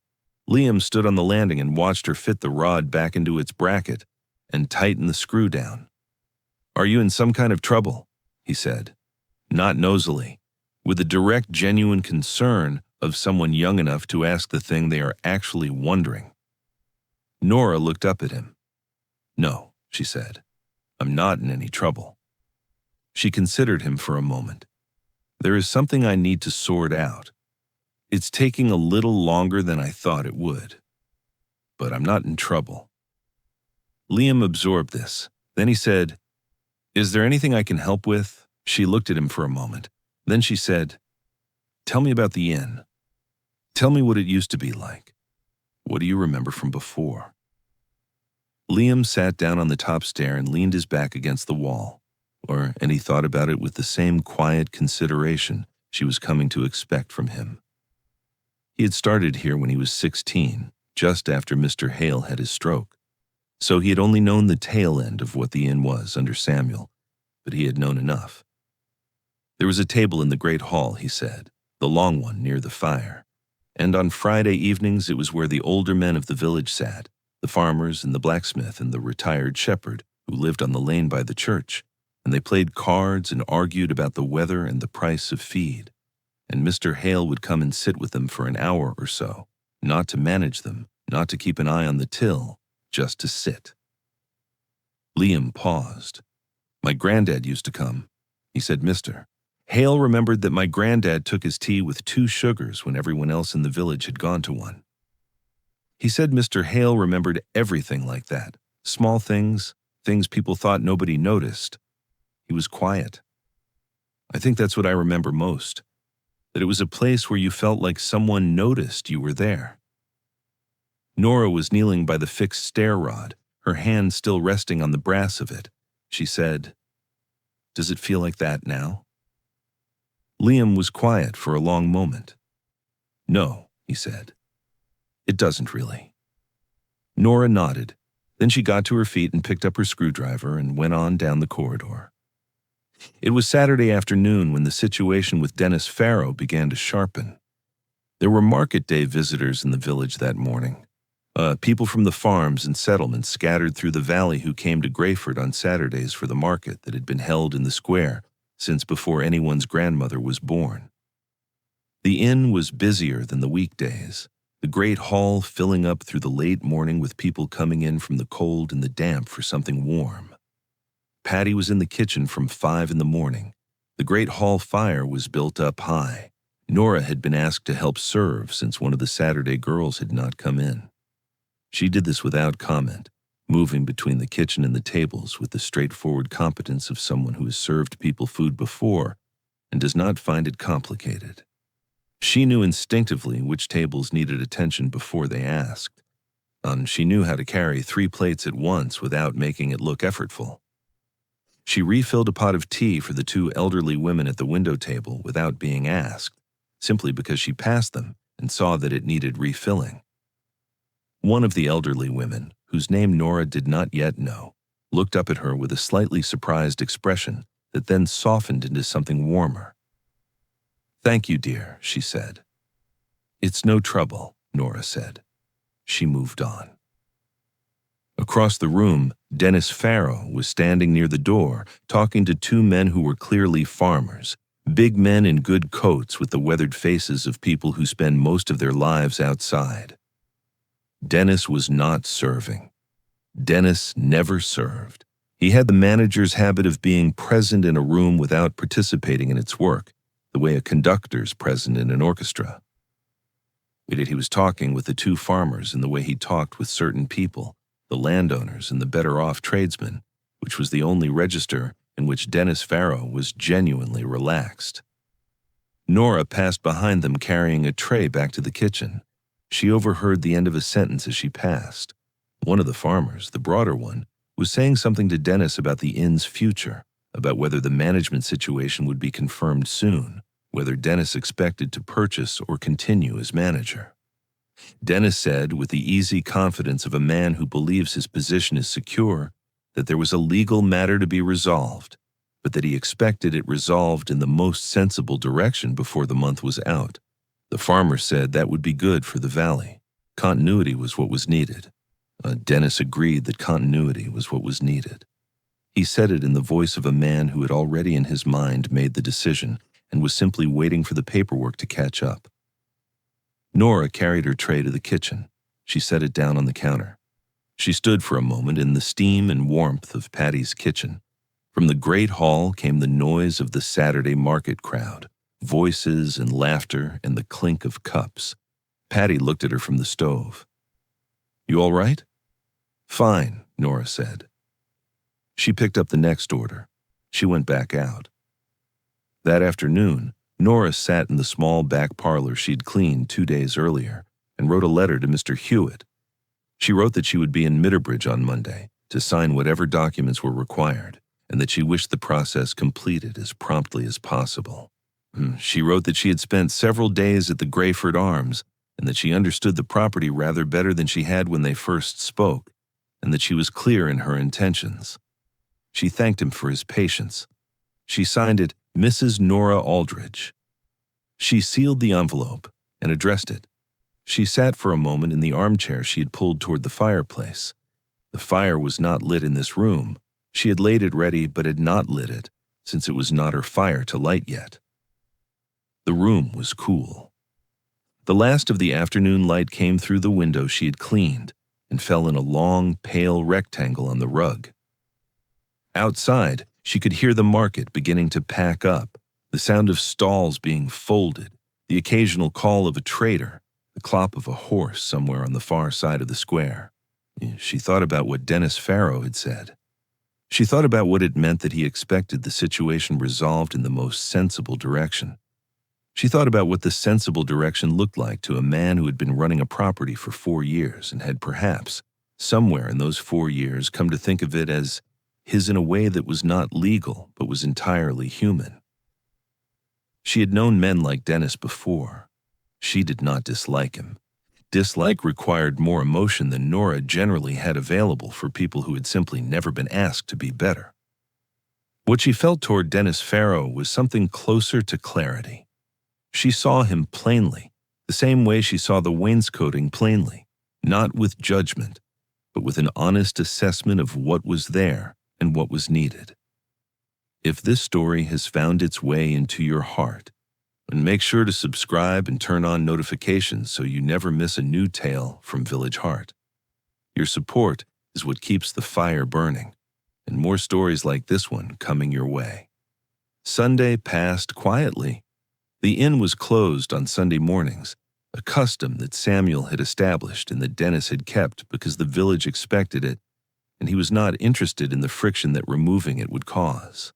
[SPEAKER 1] Liam stood on the landing and watched her fit the rod back into its bracket and tighten the screw down. "Are you in some kind of trouble?" he said, not nosily, with the direct, genuine concern of someone young enough to ask the thing they are actually wondering. Nora looked up at him. "No," she said, "I'm not in any trouble." She considered him for a moment. "There is something I need to sort out. It's taking a little longer than I thought it would. But I'm not in trouble." Liam absorbed this. Then he said, "Is there anything I can help with?" She looked at him for a moment. Then she said, "Tell me about the inn. Tell me what it used to be like. What do you remember from before?" Liam sat down on the top stair and leaned his back against the wall, and he thought about it with the same quiet consideration she was coming to expect from him. He had started here when he was 16, just after Mr. Hale had his stroke. So he had only known the tail end of what the inn was under Samuel, but he had known enough. There was a table in the great hall, he said, the long one near the fire, and on Friday evenings it was where the older men of the village sat, the farmers and the blacksmith and the retired shepherd who lived on the lane by the church, and they played cards and argued about the weather and the price of feed, and Mr. Hale would come and sit with them for an hour or so, not to manage them, not to keep an eye on the till, just to sit. Liam paused. "My granddad used to come," he said. Mr. Hale remembered that my granddad took his tea with 2 sugars when everyone else in the village had gone to one. He said Mr. Hale remembered everything like that, small things, things people thought nobody noticed. He was quiet. I think that's what I remember most, that it was a place where you felt like someone noticed you were there. Nora was kneeling by the fixed stair rod, her hand still resting on the brass of it. She said, "Does it feel like that now?" Liam was quiet for a long moment. "No," he said. "It doesn't really." Nora nodded. Then she got to her feet and picked up her screwdriver and went on down the corridor. It was Saturday afternoon when the situation with Dennis Farrow began to sharpen. There were market day visitors in the village that morning. People from the farms and settlements scattered through the valley who came to Greyford on Saturdays for the market that had been held in the square since before anyone's grandmother was born. The inn was busier than the weekdays, the great hall filling up through the late morning with people coming in from the cold and the damp for something warm. Patty was in the kitchen from 5 in the morning. The great hall fire was built up high. Nora had been asked to help serve since one of the Saturday girls had not come in. She did this without comment, moving between the kitchen and the tables with the straightforward competence of someone who has served people food before and does not find it complicated. She knew instinctively which tables needed attention before they asked, and she knew how to carry 3 plates at once without making it look effortful. She refilled a pot of tea for the 2 elderly women at the window table without being asked, simply because she passed them and saw that it needed refilling. One of the elderly women, whose name Nora did not yet know, looked up at her with a slightly surprised expression that then softened into something warmer. "Thank you, dear," she said. "It's no trouble," Nora said. She moved on. Across the room, Dennis Farrow was standing near the door, talking to 2 men who were clearly farmers, Big men in good coats with the weathered faces of people who spend most of their lives outside. Dennis was not serving. Dennis never served. He had the manager's habit of being present in a room without participating in its work, the way a conductor's present in an orchestra. Yet he was talking with the two farmers in the way he talked with certain people, the landowners and the better-off tradesmen, which was the only register in which Dennis Farrow was genuinely relaxed. Nora passed behind them carrying a tray back to the kitchen. She overheard the end of a sentence as she passed. One of the farmers, the broader one, was saying something to Dennis about the inn's future, about whether the management situation would be confirmed soon, whether Dennis expected to purchase or continue as manager. Dennis said, with the easy confidence of a man who believes his position is secure, that there was a legal matter to be resolved, but that he expected it resolved in the most sensible direction before the month was out. The farmer said that would be good for the valley. Continuity was what was needed. Dennis agreed that continuity was what was needed. He said it in the voice of a man who had already in his mind made the decision and was simply waiting for the paperwork to catch up. Nora carried her tray to the kitchen. She set it down on the counter. She stood for a moment in the steam and warmth of Patty's kitchen. From the great hall came the noise of the Saturday market crowd, voices and laughter and the clink of cups. Patty looked at her from the stove. "You all right?" "Fine," Nora said. She picked up the next order. She went back out. That afternoon, Nora sat in the small back parlor she'd cleaned 2 days earlier and wrote a letter to Mr. Hewitt. She wrote that she would be in Midderbridge on Monday to sign whatever documents were required and that she wished the process completed as promptly as possible. She wrote that she had spent several days at the Greyford Arms and that she understood the property rather better than she had when they first spoke, and that she was clear in her intentions. She thanked him for his patience. She signed it Mrs. Nora Aldridge. She sealed the envelope and addressed it. She sat for a moment in the armchair she had pulled toward the fireplace. The fire was not lit in this room. She had laid it ready but had not lit it, since it was not her fire to light yet. The room was cool. The last of the afternoon light came through the window she had cleaned and fell in a long, pale rectangle on the rug. Outside, she could hear the market beginning to pack up, the sound of stalls being folded, the occasional call of a trader, the clop of a horse somewhere on the far side of the square. She thought about what Dennis Farrow had said. She thought about what it meant that he expected the situation resolved in the most sensible direction. She thought about what the sensible direction looked like to a man who had been running a property for 4 years and had perhaps, somewhere in those 4 years, come to think of it as his in a way that was not legal but was entirely human. She had known men like Dennis before. She did not dislike him. Dislike required more emotion than Nora generally had available for people who had simply never been asked to be better. What she felt toward Dennis Farrow was something closer to clarity. She saw him plainly, the same way she saw the wainscoting plainly, not with judgment, but with an honest assessment of what was there and what was needed. If this story has found its way into your heart, and make sure to subscribe and turn on notifications so you never miss a new tale from Village Heart. Your support is what keeps the fire burning, and more stories like this one coming your way. Sunday passed quietly. The inn was closed on Sunday mornings, a custom that Samuel had established and that Dennis had kept because the village expected it, and he was not interested in the friction that removing it would cause.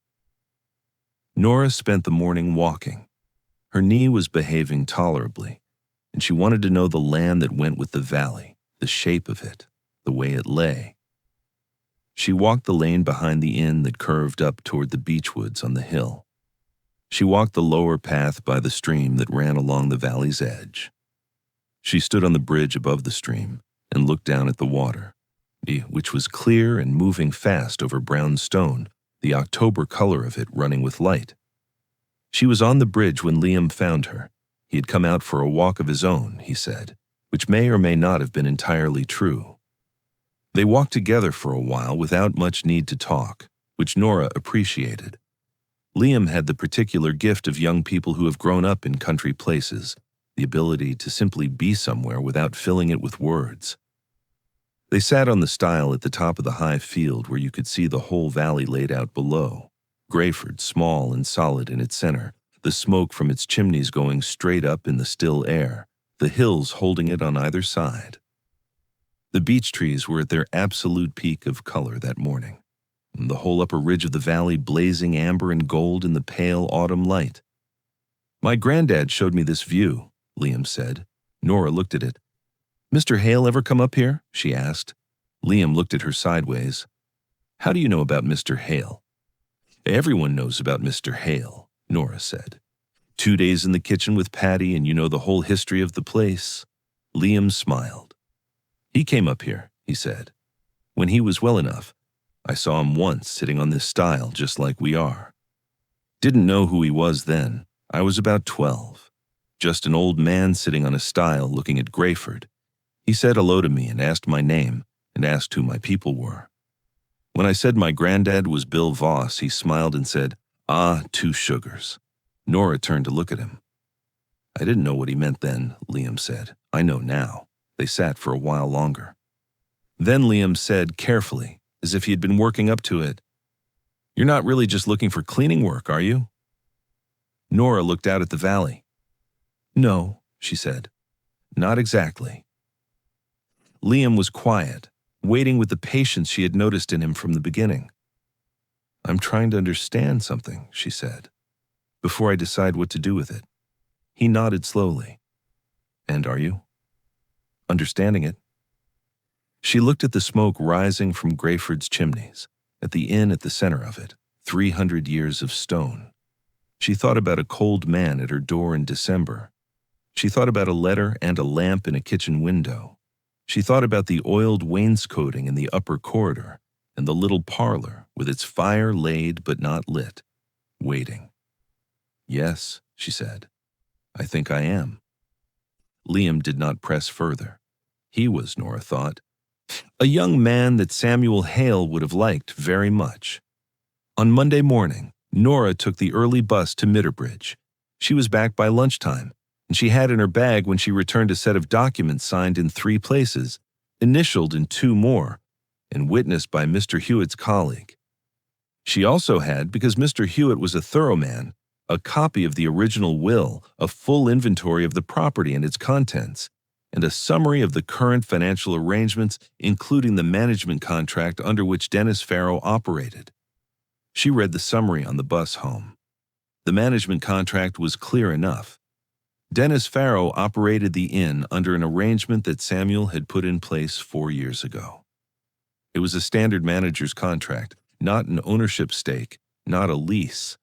[SPEAKER 1] Nora spent the morning walking. Her knee was behaving tolerably, and she wanted to know the land that went with the valley, the shape of it, the way it lay. She walked the lane behind the inn that curved up toward the beechwoods on the hill. She walked the lower path by the stream that ran along the valley's edge. She stood on the bridge above the stream and looked down at the water, which was clear and moving fast over brown stone, the October color of it running with light. She was on the bridge when Liam found her. He had come out for a walk of his own, he said, which may or may not have been entirely true. They walked together for a while without much need to talk, which Nora appreciated. Liam had the particular gift of young people who have grown up in country places, the ability to simply be somewhere without filling it with words. They sat on the stile at the top of the high field where you could see the whole valley laid out below, Greyford small and solid in its center, the smoke from its chimneys going straight up in the still air, the hills holding it on either side. The beech trees were at their absolute peak of color that morning, and the whole upper ridge of the valley blazing amber and gold in the pale autumn light. "My granddad showed me this view," Liam said. Nora looked at it. "Mr. Hale ever come up here?" she asked. Liam looked at her sideways. "How do you know about Mr. Hale?" "Everyone knows about Mr. Hale," Nora said. "2 days in the kitchen with Patty and you know the whole history of the place." Liam smiled. "He came up here," he said, "when he was well enough. I saw him once sitting on this stile just like we are. Didn't know who he was then. I was about 12. Just an old man sitting on a stile looking at Greyford. He said hello to me and asked my name and asked who my people were. When I said my granddad was Bill Voss, he smiled and said, 'Ah, 2 sugars.'" Nora turned to look at him. "I didn't know what he meant then," Liam said. "I know now." They sat for a while longer. Then Liam said carefully, as if he had been working up to it, "You're not really just looking for cleaning work, are you?" Nora looked out at the valley. "No," she said, "not exactly." Liam was quiet, waiting with the patience she had noticed in him from the beginning. "I'm trying to understand something," she said, "before I decide what to do with it." He nodded slowly. "And are you?" "Understanding it." She looked at the smoke rising from Greyford's chimneys, at the inn at the center of it, 300 years of stone. She thought about a cold man at her door in December. She thought about a letter and a lamp in a kitchen window. She thought about the oiled wainscoting in the upper corridor and the little parlor with its fire laid but not lit, waiting. "Yes," she said, "I think I am." Liam did not press further. He was, Nora thought, a young man that Samuel Hale would have liked very much. On Monday morning, Nora took the early bus to Midderbridge. She was back by lunchtime, and she had in her bag when she returned a set of documents signed in 3 places, initialed in 2 more, and witnessed by Mr. Hewitt's colleague. She also had, because Mr. Hewitt was a thorough man, a copy of the original will, a full inventory of the property and its contents, and a summary of the current financial arrangements, including the management contract under which Dennis Farrow operated. She read the summary on the bus home. The management contract was clear enough. Dennis Farrow operated the inn under an arrangement that Samuel had put in place 4 years ago. It was a standard manager's contract, not an ownership stake, not a lease,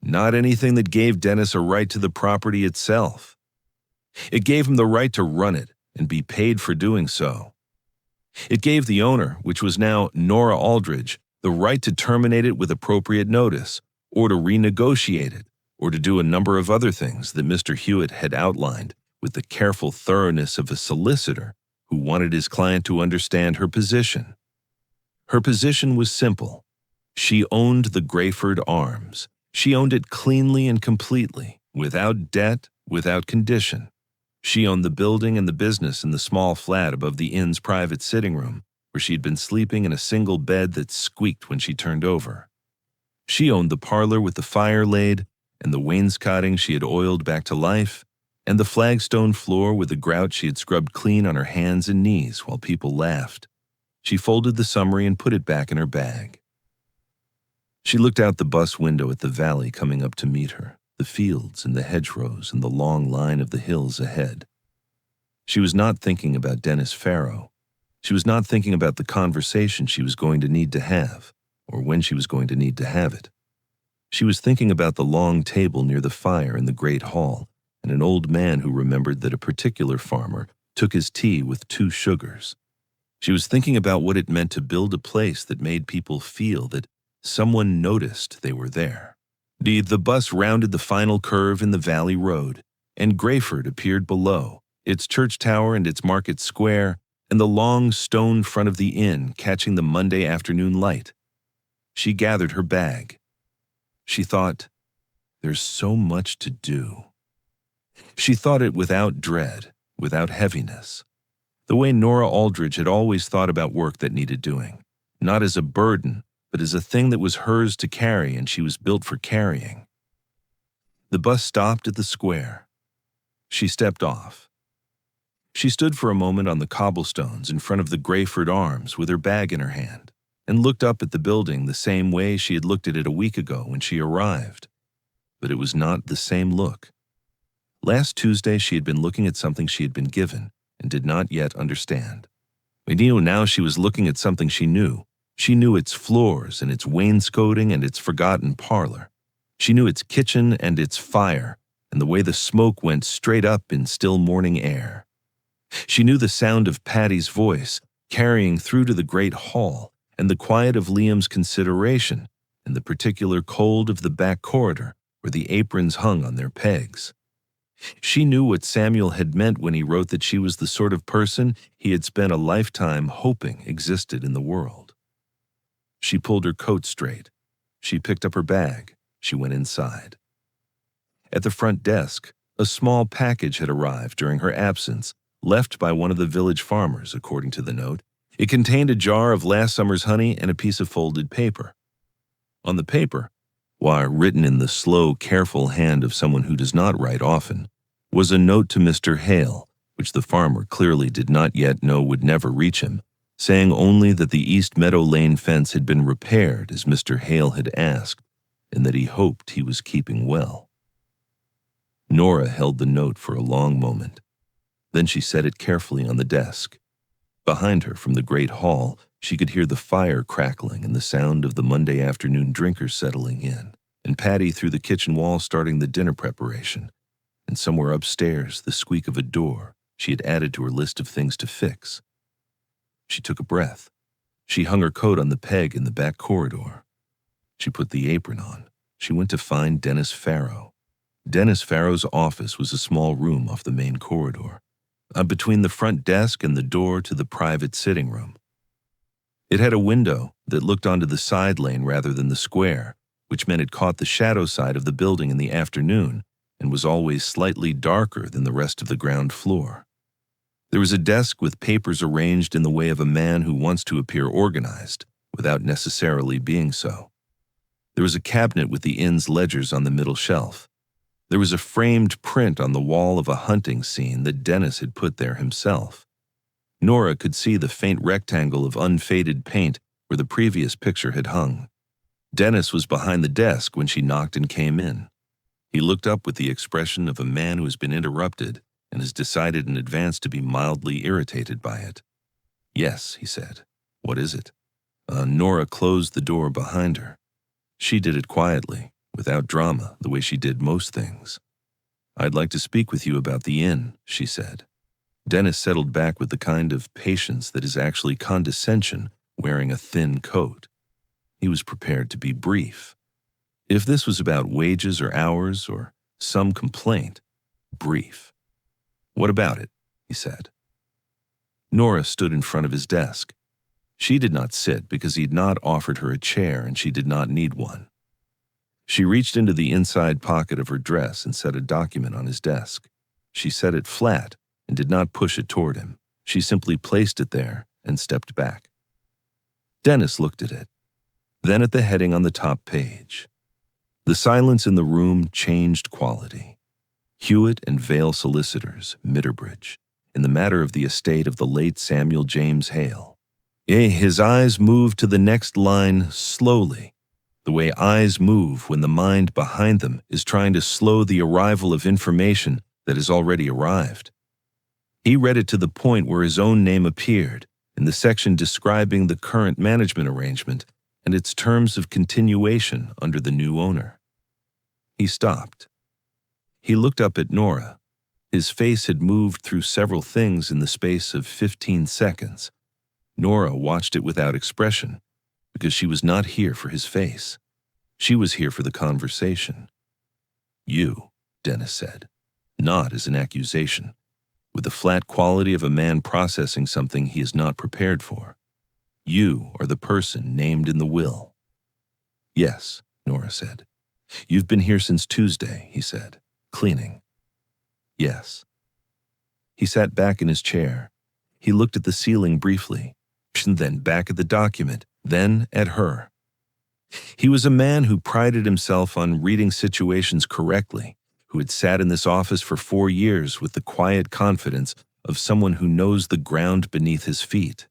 [SPEAKER 1] not anything that gave Dennis a right to the property itself. It gave him the right to run it and be paid for doing so. It gave the owner, which was now Nora Aldridge, the right to terminate it with appropriate notice, or to renegotiate it, or to do a number of other things that Mr. Hewitt had outlined with the careful thoroughness of a solicitor who wanted his client to understand her position. Her position was simple. She owned the Greyford Arms. She owned it cleanly and completely, without debt, without condition. She owned the building and the business in the small flat above the inn's private sitting room, where she had been sleeping in a single bed that squeaked when she turned over. She owned the parlor with the fire laid, and the wainscoting she had oiled back to life, and the flagstone floor with the grout she had scrubbed clean on her hands and knees while people laughed. She folded the summary and put it back in her bag. She looked out the bus window at the valley coming up to meet her, the fields and the hedgerows and the long line of the hills ahead. She was not thinking about Dennis Farrow. She was not thinking about the conversation she was going to need to have, or when she was going to need to have it. She was thinking about the long table near the fire in the great hall, and an old man who remembered that a particular farmer took his tea with 2 sugars. She was thinking about what it meant to build a place that made people feel that someone noticed they were there. The bus rounded the final curve in the valley road, and Greyford appeared below, its church tower and its market square, and the long stone front of the inn catching the Monday afternoon light. She gathered her bag. She thought, there's so much to do. She thought it without dread, without heaviness, the way Nora Aldridge had always thought about work that needed doing, not as a burden, but as a thing that was hers to carry and she was built for carrying. The bus stopped at the square. She stepped off. She stood for a moment on the cobblestones in front of the Greyford Arms with her bag in her hand and looked up at the building the same way she had looked at it a week ago when she arrived. But it was not the same look. Last Tuesday she had been looking at something she had been given and did not yet understand. But now she was looking at something she knew. She knew its floors and its wainscoting and its forgotten parlor. She knew its kitchen and its fire and the way the smoke went straight up in still morning air. She knew the sound of Patty's voice carrying through to the great hall and the quiet of Liam's consideration and the particular cold of the back corridor where the aprons hung on their pegs. She knew what Samuel had meant when he wrote that she was the sort of person he had spent a lifetime hoping existed in the world. She pulled her coat straight. She picked up her bag. She went inside. At the front desk, a small package had arrived during her absence, left by one of the village farmers, according to the note. It contained a jar of last summer's honey and a piece of folded paper. On the paper, while written in the slow, careful hand of someone who does not write often, was a note to Mr. Hale, which the farmer clearly did not yet know would never reach him, saying only that the East Meadow Lane fence had been repaired as Mr. Hale had asked, and that he hoped he was keeping well. Nora held the note for a long moment. Then she set it carefully on the desk. Behind her, from the great hall, she could hear the fire crackling and the sound of the Monday afternoon drinkers settling in, and Patty through the kitchen wall starting the dinner preparation, and somewhere upstairs the squeak of a door she had added to her list of things to fix. She took a breath. She hung her coat on the peg in the back corridor. She put the apron on. She went to find Dennis Farrow. Dennis Farrow's office was a small room off the main corridor, between the front desk and the door to the private sitting room. It had a window that looked onto the side lane rather than the square, which meant it caught the shadow side of the building in the afternoon and was always slightly darker than the rest of the ground floor. There was a desk with papers arranged in the way of a man who wants to appear organized, without necessarily being so. There was a cabinet with the inn's ledgers on the middle shelf. There was a framed print on the wall of a hunting scene that Dennis had put there himself. Nora could see the faint rectangle of unfaded paint where the previous picture had hung. Dennis was behind the desk when she knocked and came in. He looked up with the expression of a man who has been interrupted and has decided in advance to be mildly irritated by it. "Yes," he said. "What is it?" Nora closed the door behind her. She did it quietly, without drama, the way she did most things. "I'd like to speak with you about the inn," she said. Dennis settled back with the kind of patience that is actually condescension wearing a thin coat. He was prepared to be brief. If this was about wages or hours or some complaint, brief. "What about it?" he said. Nora stood in front of his desk. She did not sit because he had not offered her a chair and she did not need one. She reached into the inside pocket of her dress and set a document on his desk. She set it flat and did not push it toward him. She simply placed it there and stepped back. Dennis looked at it, then at the heading on the top page. The silence in the room changed quality. Hewitt and Vale Solicitors, Midderbridge, in the matter of the estate of the late Samuel James Hale. His eyes moved to the next line slowly, the way eyes move when the mind behind them is trying to slow the arrival of information that has already arrived. He read it to the point where his own name appeared, in the section describing the current management arrangement and its terms of continuation under the new owner. He stopped. He looked up at Nora. His face had moved through several things in the space of 15 seconds. Nora watched it without expression, because she was not here for his face. She was here for the conversation. "You," Dennis said, not as an accusation, with the flat quality of a man processing something he is not prepared for. "You are the person named in the will." "Yes," Nora said. "You've been here since Tuesday," he said. "Cleaning." "Yes." He sat back in his chair. He looked at the ceiling briefly, and then back at the document, then at her. He was a man who prided himself on reading situations correctly, who had sat in this office for 4 years with the quiet confidence of someone who knows the ground beneath his feet.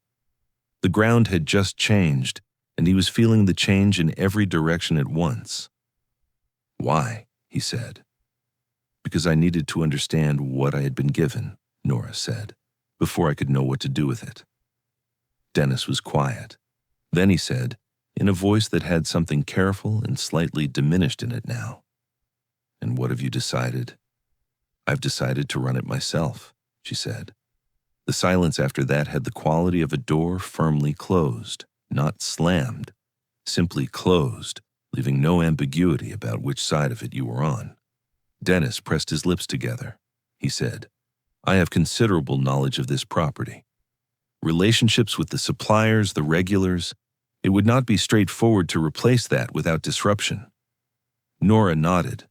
[SPEAKER 1] The ground had just changed, and he was feeling the change in every direction at once. "Why?" he said. "Because I needed to understand what I had been given," Nora said, "before I could know what to do with it." Dennis was quiet. Then he said, in a voice that had something careful and slightly diminished in it now, "And what have you decided?" "I've decided to run it myself," she said. The silence after that had the quality of a door firmly closed, not slammed, simply closed, leaving no ambiguity about which side of it you were on. Dennis pressed his lips together. He said, "I have considerable knowledge of this property. Relationships with the suppliers, the regulars. It would not be straightforward to replace that without disruption." Nora nodded.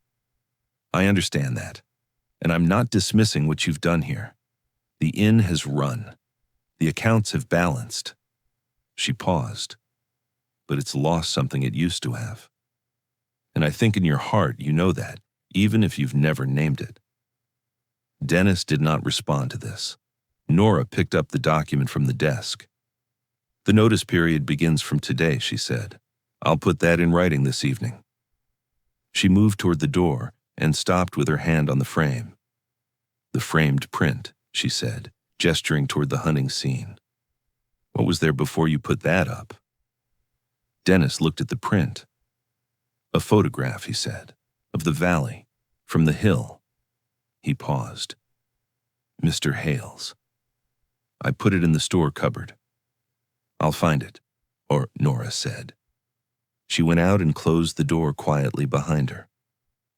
[SPEAKER 1] "I understand that, and I'm not dismissing what you've done here. The inn has run. The accounts have balanced." She paused. "But it's lost something it used to have. And I think in your heart you know that, even if you've never named it." Dennis did not respond to this. Nora picked up the document from the desk. "The notice period begins from today," she said. "I'll put that in writing this evening." She moved toward the door and stopped with her hand on the frame. "The framed print," she said, gesturing toward the hunting scene. "What was there before you put that up?" Dennis looked at the print. "A photograph," he said, "of the valley, from the hill." He paused. "Mr. Hale's. I put it in the store cupboard." "I'll find it," Nora said. She went out and closed the door quietly behind her.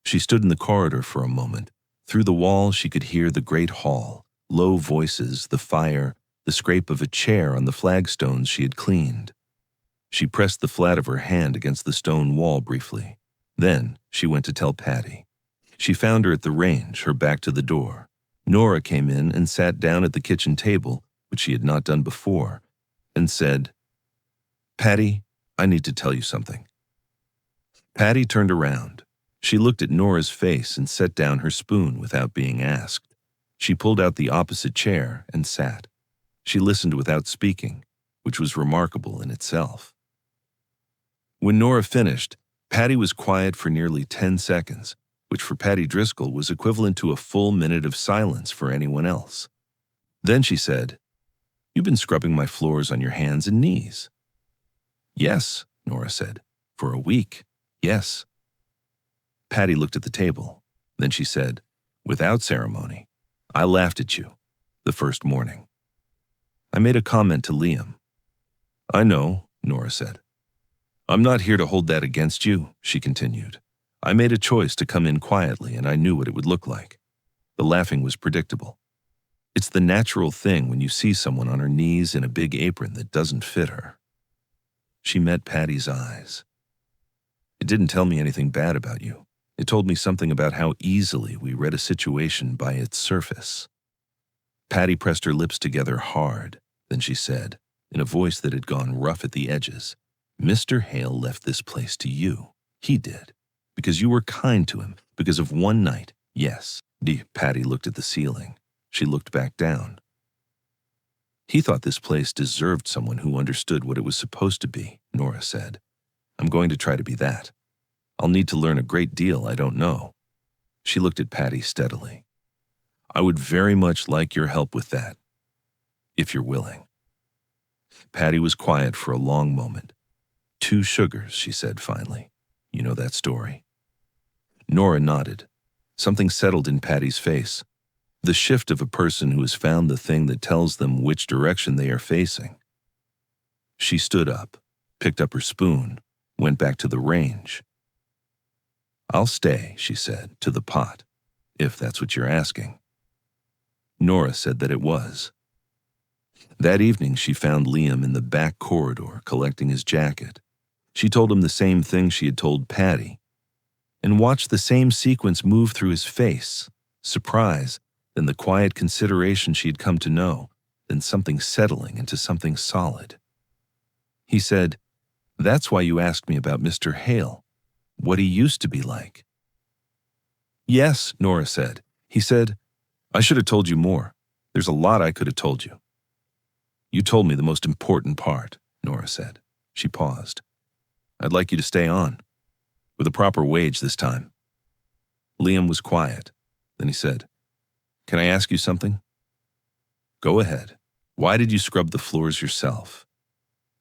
[SPEAKER 1] She stood in the corridor for a moment. Through the wall she could hear the great hall, low voices, the fire, the scrape of a chair on the flagstones she had cleaned. She pressed the flat of her hand against the stone wall briefly. Then she went to tell Patty. She found her at the range, her back to the door. Nora came in and sat down at the kitchen table, which she had not done before, and said, "Patty, I need to tell you something." Patty turned around. She looked at Nora's face and set down her spoon without being asked. She pulled out the opposite chair and sat. She listened without speaking, which was remarkable in itself. When Nora finished, Patty was quiet for nearly 10 seconds, which for Patty Driscoll was equivalent to a full minute of silence for anyone else. Then she said, "You've been scrubbing my floors on your hands and knees." "Yes," Nora said. "For a week, yes." Patty looked at the table. Then she said, without ceremony, "I laughed at you the first morning. I made a comment to Liam." "I know," Nora said. "I'm not here to hold that against you," she continued. "I made a choice to come in quietly, and I knew what it would look like." The laughing was predictable. It's the natural thing when you see someone on her knees in a big apron that doesn't fit her. She met Patty's eyes. "It didn't tell me anything bad about you. It told me something about how easily we read a situation by its surface." Patty pressed her lips together hard. Then she said, in a voice that had gone rough at the edges, "Mr. Hale left this place to you. He did. Because you were kind to him. Because of one night. Yes." Patty looked at the ceiling. She looked back down. "He thought this place deserved someone who understood what it was supposed to be," Nora said. "I'm going to try to be that. I'll need to learn a great deal I don't know." She looked at Patty steadily. "I would very much like your help with that, if you're willing." Patty was quiet for a long moment. "2 sugars," she said finally. "You know that story?" Nora nodded. Something settled in Patty's face. The shift of a person who has found the thing that tells them which direction they are facing. She stood up, picked up her spoon, went back to the range. "I'll stay," she said, "to the pot, if that's what you're asking." Nora said that it was. That evening she found Liam in the back corridor collecting his jacket. She told him the same thing she had told Patty. and watched the same sequence move through his face, surprise, then the quiet consideration she had come to know, then something settling into something solid. He said, "That's why you asked me about Mr. Hale, what he used to be like." "Yes," Nora said. He said, "I should have told you more. There's a lot I could have told you." "You told me the most important part," Nora said. She paused. "I'd like you to stay on, with a proper wage this time." Liam was quiet. Then he said, "Can I ask you something?" "Go ahead. Why did you scrub the floors yourself?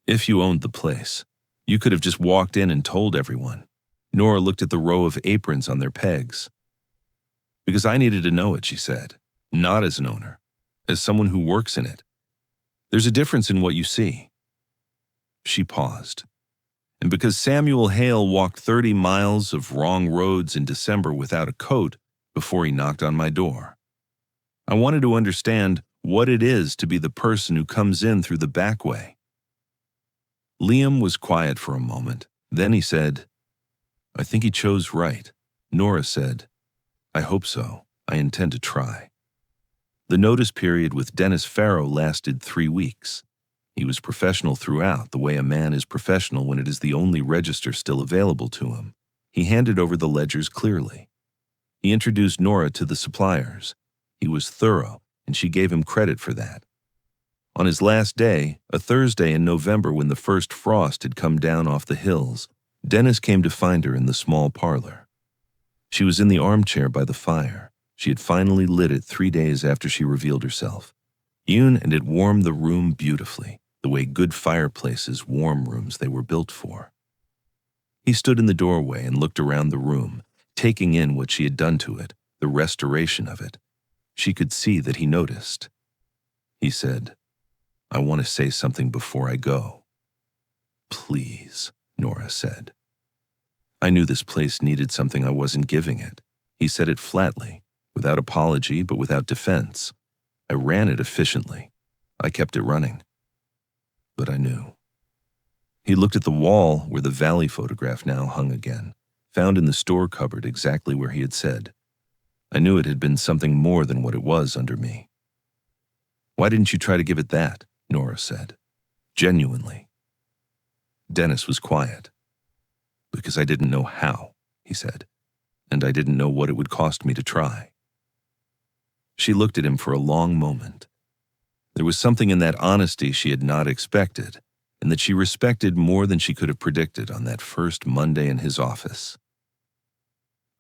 [SPEAKER 1] If you owned the place, you could have just walked in and told everyone." Nora looked at the row of aprons on their pegs. "Because I needed to know it," she said, "not as an owner, as someone who works in it. There's a difference in what you see." She paused. "And because Samuel Hale walked 30 miles of wrong roads in December without a coat before he knocked on my door. I wanted to understand what it is to be the person who comes in through the back way." Liam was quiet for a moment. Then he said, "I think he chose right." Nora said, "I hope so. I intend to try." The notice period with Dennis Farrow lasted 3 weeks. He was professional throughout, the way a man is professional when it is the only register still available to him. He handed over the ledgers clearly. He introduced Nora to the suppliers. He was thorough, and she gave him credit for that. On his last day, a Thursday in November when the first frost had come down off the hills, Dennis came to find her in the small parlor. She was in the armchair by the fire. She had finally lit it 3 days after she revealed herself. And it warmed the room beautifully, the way good fireplaces warm rooms they were built for. He stood in the doorway and looked around the room, taking in what she had done to it, the restoration of it. She could see that he noticed. He said, "I want to say something before I go." "Please," Nora said. "I knew this place needed something I wasn't giving it." He said it flatly, without apology but without defense. "I ran it efficiently. I kept it running. But I knew." He looked at the wall where the valley photograph now hung again, found in the store cupboard exactly where he had said, "I knew it had been something more than what it was under me." "Why didn't you try to give it that?" Nora said. Genuinely. Dennis was quiet. "Because I didn't know how," he said, "and I didn't know what it would cost me to try." She looked at him for a long moment. There was something in that honesty she had not expected, and that she respected more than she could have predicted on that first Monday in his office.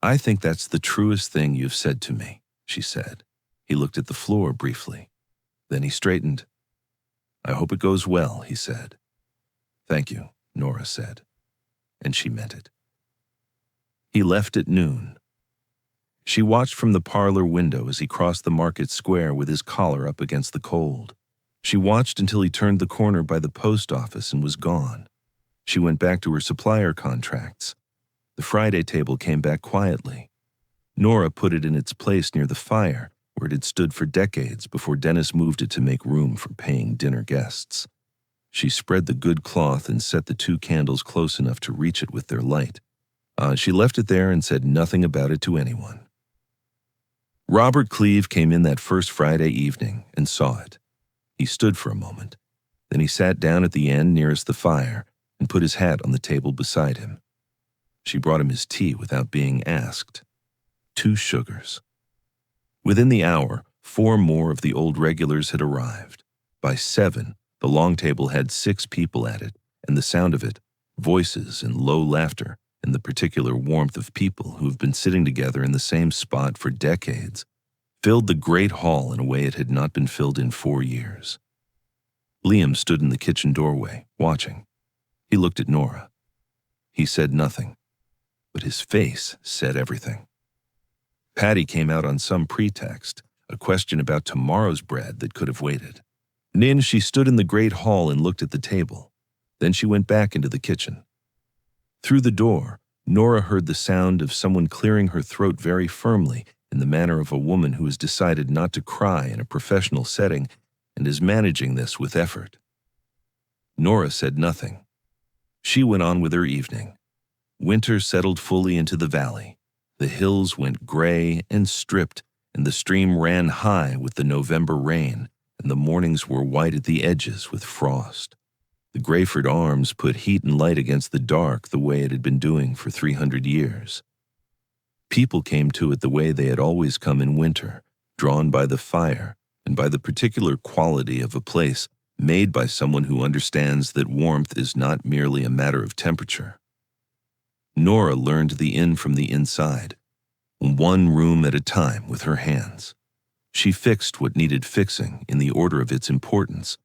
[SPEAKER 1] "I think that's the truest thing you've said to me," she said. He looked at the floor briefly. Then he straightened. "I hope it goes well," he said. "Thank you," Nora said, and she meant it. He left at noon. She watched from the parlor window as he crossed the market square with his collar up against the cold. She watched until he turned the corner by the post office and was gone. She went back to her supplier contracts. The Friday table came back quietly. Nora put it in its place near the fire, where it had stood for decades before Dennis moved it to make room for paying dinner guests. She spread the good cloth and set the 2 candles close enough to reach it with their light. She left it there and said nothing about it to anyone. Robert Cleve came in that first Friday evening and saw it. He stood for a moment. Then he sat down at the end nearest the fire and put his hat on the table beside him. She brought him his tea without being asked. 2 sugars. Within the hour, 4 more of the old regulars had arrived. By 7, the long table had 6 people at it, and the sound of it, voices and low laughter, and the particular warmth of people who have been sitting together in the same spot for decades, filled the great hall in a way it had not been filled in 4 years. Liam stood in the kitchen doorway, watching. He looked at Nora. He said nothing, but his face said everything. Patty came out on some pretext, a question about tomorrow's bread that could have waited. Then she stood in the great hall and looked at the table. Then she went back into the kitchen. Through the door, Nora heard the sound of someone clearing her throat very firmly in the manner of a woman who has decided not to cry in a professional setting and is managing this with effort. Nora said nothing. She went on with her evening. Winter settled fully into the valley. The hills went gray and stripped, and the stream ran high with the November rain, and the mornings were white at the edges with frost. The Greyford Arms put heat and light against the dark the way it had been doing for 300 years. People came to it the way they had always come in winter, drawn by the fire and by the particular quality of a place made by someone who understands that warmth is not merely a matter of temperature. Nora learned the inn from the inside, one room at a time with her hands. She fixed what needed fixing in the order of its importance,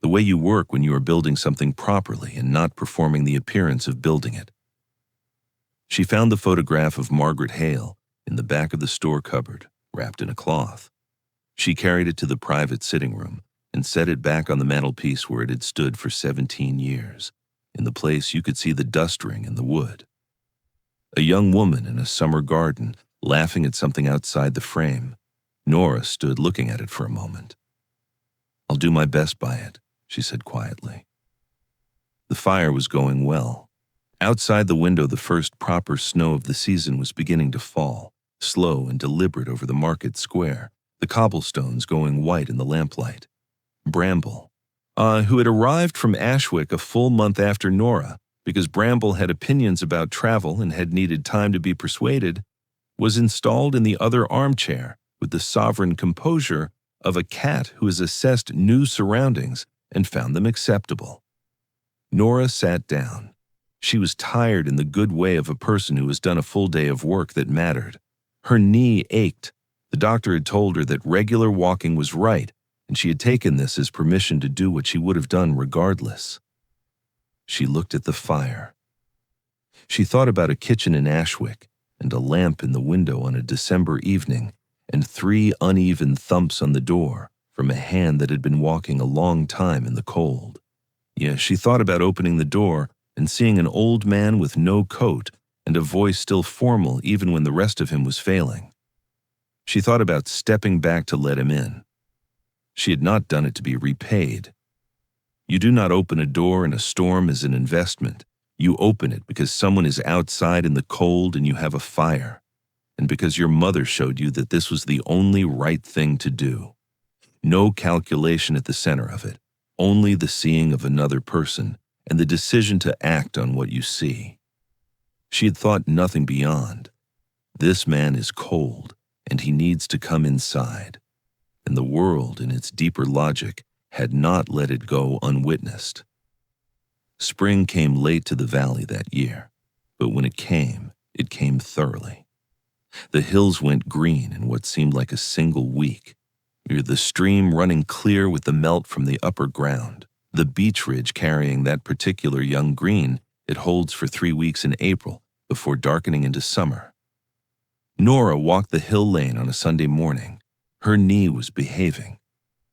[SPEAKER 1] the way you work when you are building something properly and not performing the appearance of building it. She found the photograph of Margaret Hale in the back of the store cupboard, wrapped in a cloth. She carried it to the private sitting room and set it back on the mantelpiece where it had stood for 17 years, in the place you could see the dust ring in the wood. A young woman in a summer garden, laughing at something outside the frame. Nora stood looking at it for a moment. "I'll do my best by it," she said quietly. The fire was going well. Outside the window, the first proper snow of the season was beginning to fall, slow and deliberate over the market square, the cobblestones going white in the lamplight. Bramble, who had arrived from Ashwick a full month after Nora, because Bramble had opinions about travel and had needed time to be persuaded, was installed in the other armchair with the sovereign composure of a cat who has assessed new surroundings and found them acceptable. Nora sat down. She was tired in the good way of a person who has done a full day of work that mattered. Her knee ached. The doctor had told her that regular walking was right, and she had taken this as permission to do what she would have done regardless. She looked at the fire. She thought about a kitchen in Ashwick and a lamp in the window on a December evening and 3 uneven thumps on the door from a hand that had been walking a long time in the cold. Yes, she thought about opening the door and seeing an old man with no coat and a voice still formal even when the rest of him was failing. She thought about stepping back to let him in. She had not done it to be repaid. You do not open a door in a storm as an investment. You open it because someone is outside in the cold and you have a fire, and because your mother showed you that this was the only right thing to do. No calculation at the center of it, only the seeing of another person and the decision to act on what you see. She had thought nothing beyond. This man is cold, and he needs to come inside. And the world, in its deeper logic, had not let it go unwitnessed. Spring came late to the valley that year, but when it came thoroughly. The hills went green in what seemed like a single week. The stream running clear with the melt from the upper ground, the beech ridge carrying that particular young green it holds for 3 weeks in April before darkening into summer. Nora walked the hill lane on a Sunday morning. Her knee was behaving.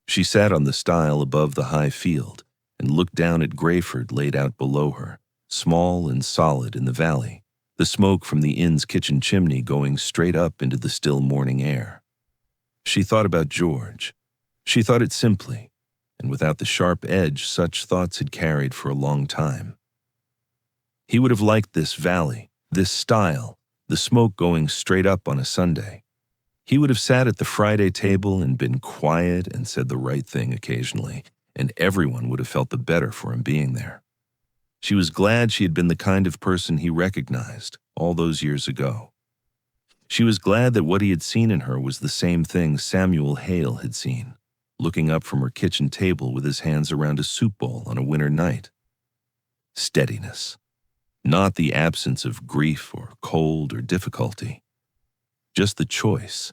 [SPEAKER 1] She sat on the stile above the high field and looked down at Greyford laid out below her, small and solid in the valley, the smoke from the inn's kitchen chimney going straight up into the still morning air. She thought about George. She thought it simply, and without the sharp edge such thoughts had carried for a long time. He would have liked this valley, this stile, the smoke going straight up on a Sunday. He would have sat at the Friday table and been quiet and said the right thing occasionally, and everyone would have felt the better for him being there. She was glad she had been the kind of person he recognized all those years ago. She was glad that what he had seen in her was the same thing Samuel Hale had seen, looking up from her kitchen table with his hands around a soup bowl on a winter night. Steadiness. Not the absence of grief or cold or difficulty. Just the choice,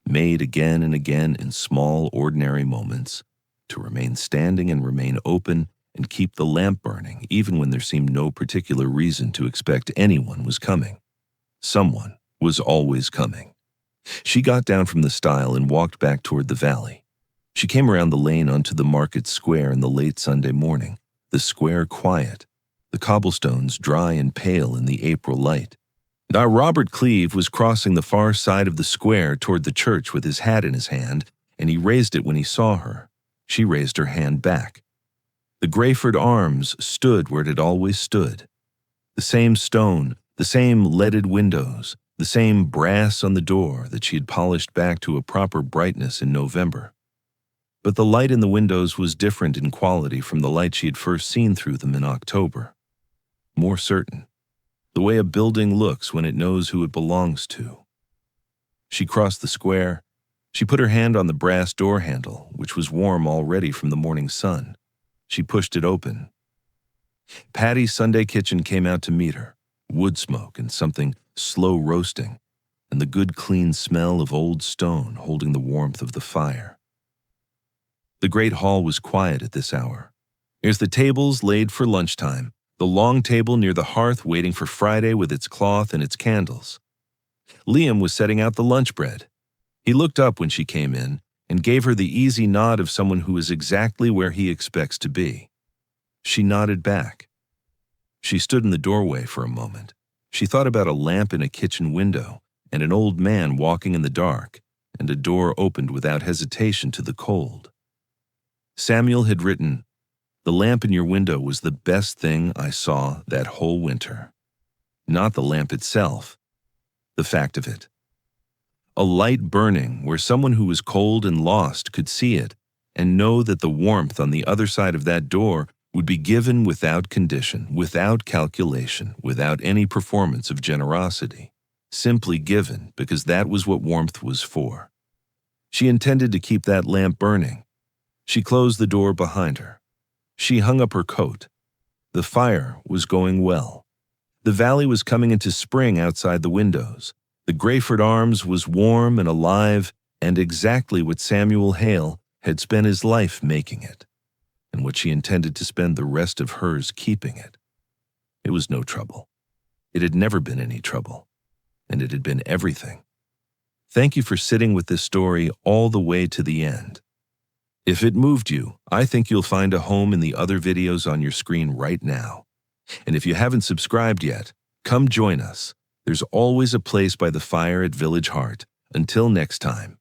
[SPEAKER 1] made again and again in small, ordinary moments, to remain standing and remain open and keep the lamp burning even when there seemed no particular reason to expect anyone was coming. Someone was always coming. She got down from the stile and walked back toward the valley. She came around the lane onto the market square in the late Sunday morning, the square quiet, the cobblestones dry and pale in the April light. Now Robert Cleave was crossing the far side of the square toward the church with his hat in his hand, and he raised it when he saw her. She raised her hand back. The Greyford Arms stood where it had always stood. The same stone, the The same leaded windows, the same brass on the door that she had polished back to a proper brightness in November. But the light in the windows was different in quality from the light she had first seen through them in October. More certain. The way a building looks when it knows who it belongs to. She crossed the square. She put her hand on the brass door handle, which was warm already from the morning sun. She pushed it open. Patty's Sunday kitchen came out to meet her, wood smoke and something slow roasting, and the good clean smell of old stone holding the warmth of the fire. The great hall was quiet at this hour. There's the tables laid for lunchtime, the long table near the hearth waiting for Friday with its cloth and its candles. Liam was setting out the lunch bread. He looked up when she came in and gave her the easy nod of someone who is exactly where he expects to be. She nodded back. She stood in the doorway for a moment. She thought about a lamp in a kitchen window and an old man walking in the dark, and a door opened without hesitation to the cold. Samuel had written, "The lamp in your window was the best thing I saw that whole winter." Not the lamp itself, the fact of it. A light burning where someone who was cold and lost could see it and know that the warmth on the other side of that door would be given without condition, without calculation, without any performance of generosity, simply given because that was what warmth was for. She intended to keep that lamp burning. She closed the door behind her. She hung up her coat. The fire was going well. The valley was coming into spring outside the windows. The Greyford Arms was warm and alive and exactly what Samuel Hale had spent his life making it, and what she intended to spend the rest of hers keeping it. It was no trouble. It had never been any trouble, and it had been everything. Thank you for sitting with this story all the way to the end. If it moved you, I think you'll find a home in the other videos on your screen right now. And if you haven't subscribed yet, come join us. There's always a place by the fire at Village Heart. Until next time.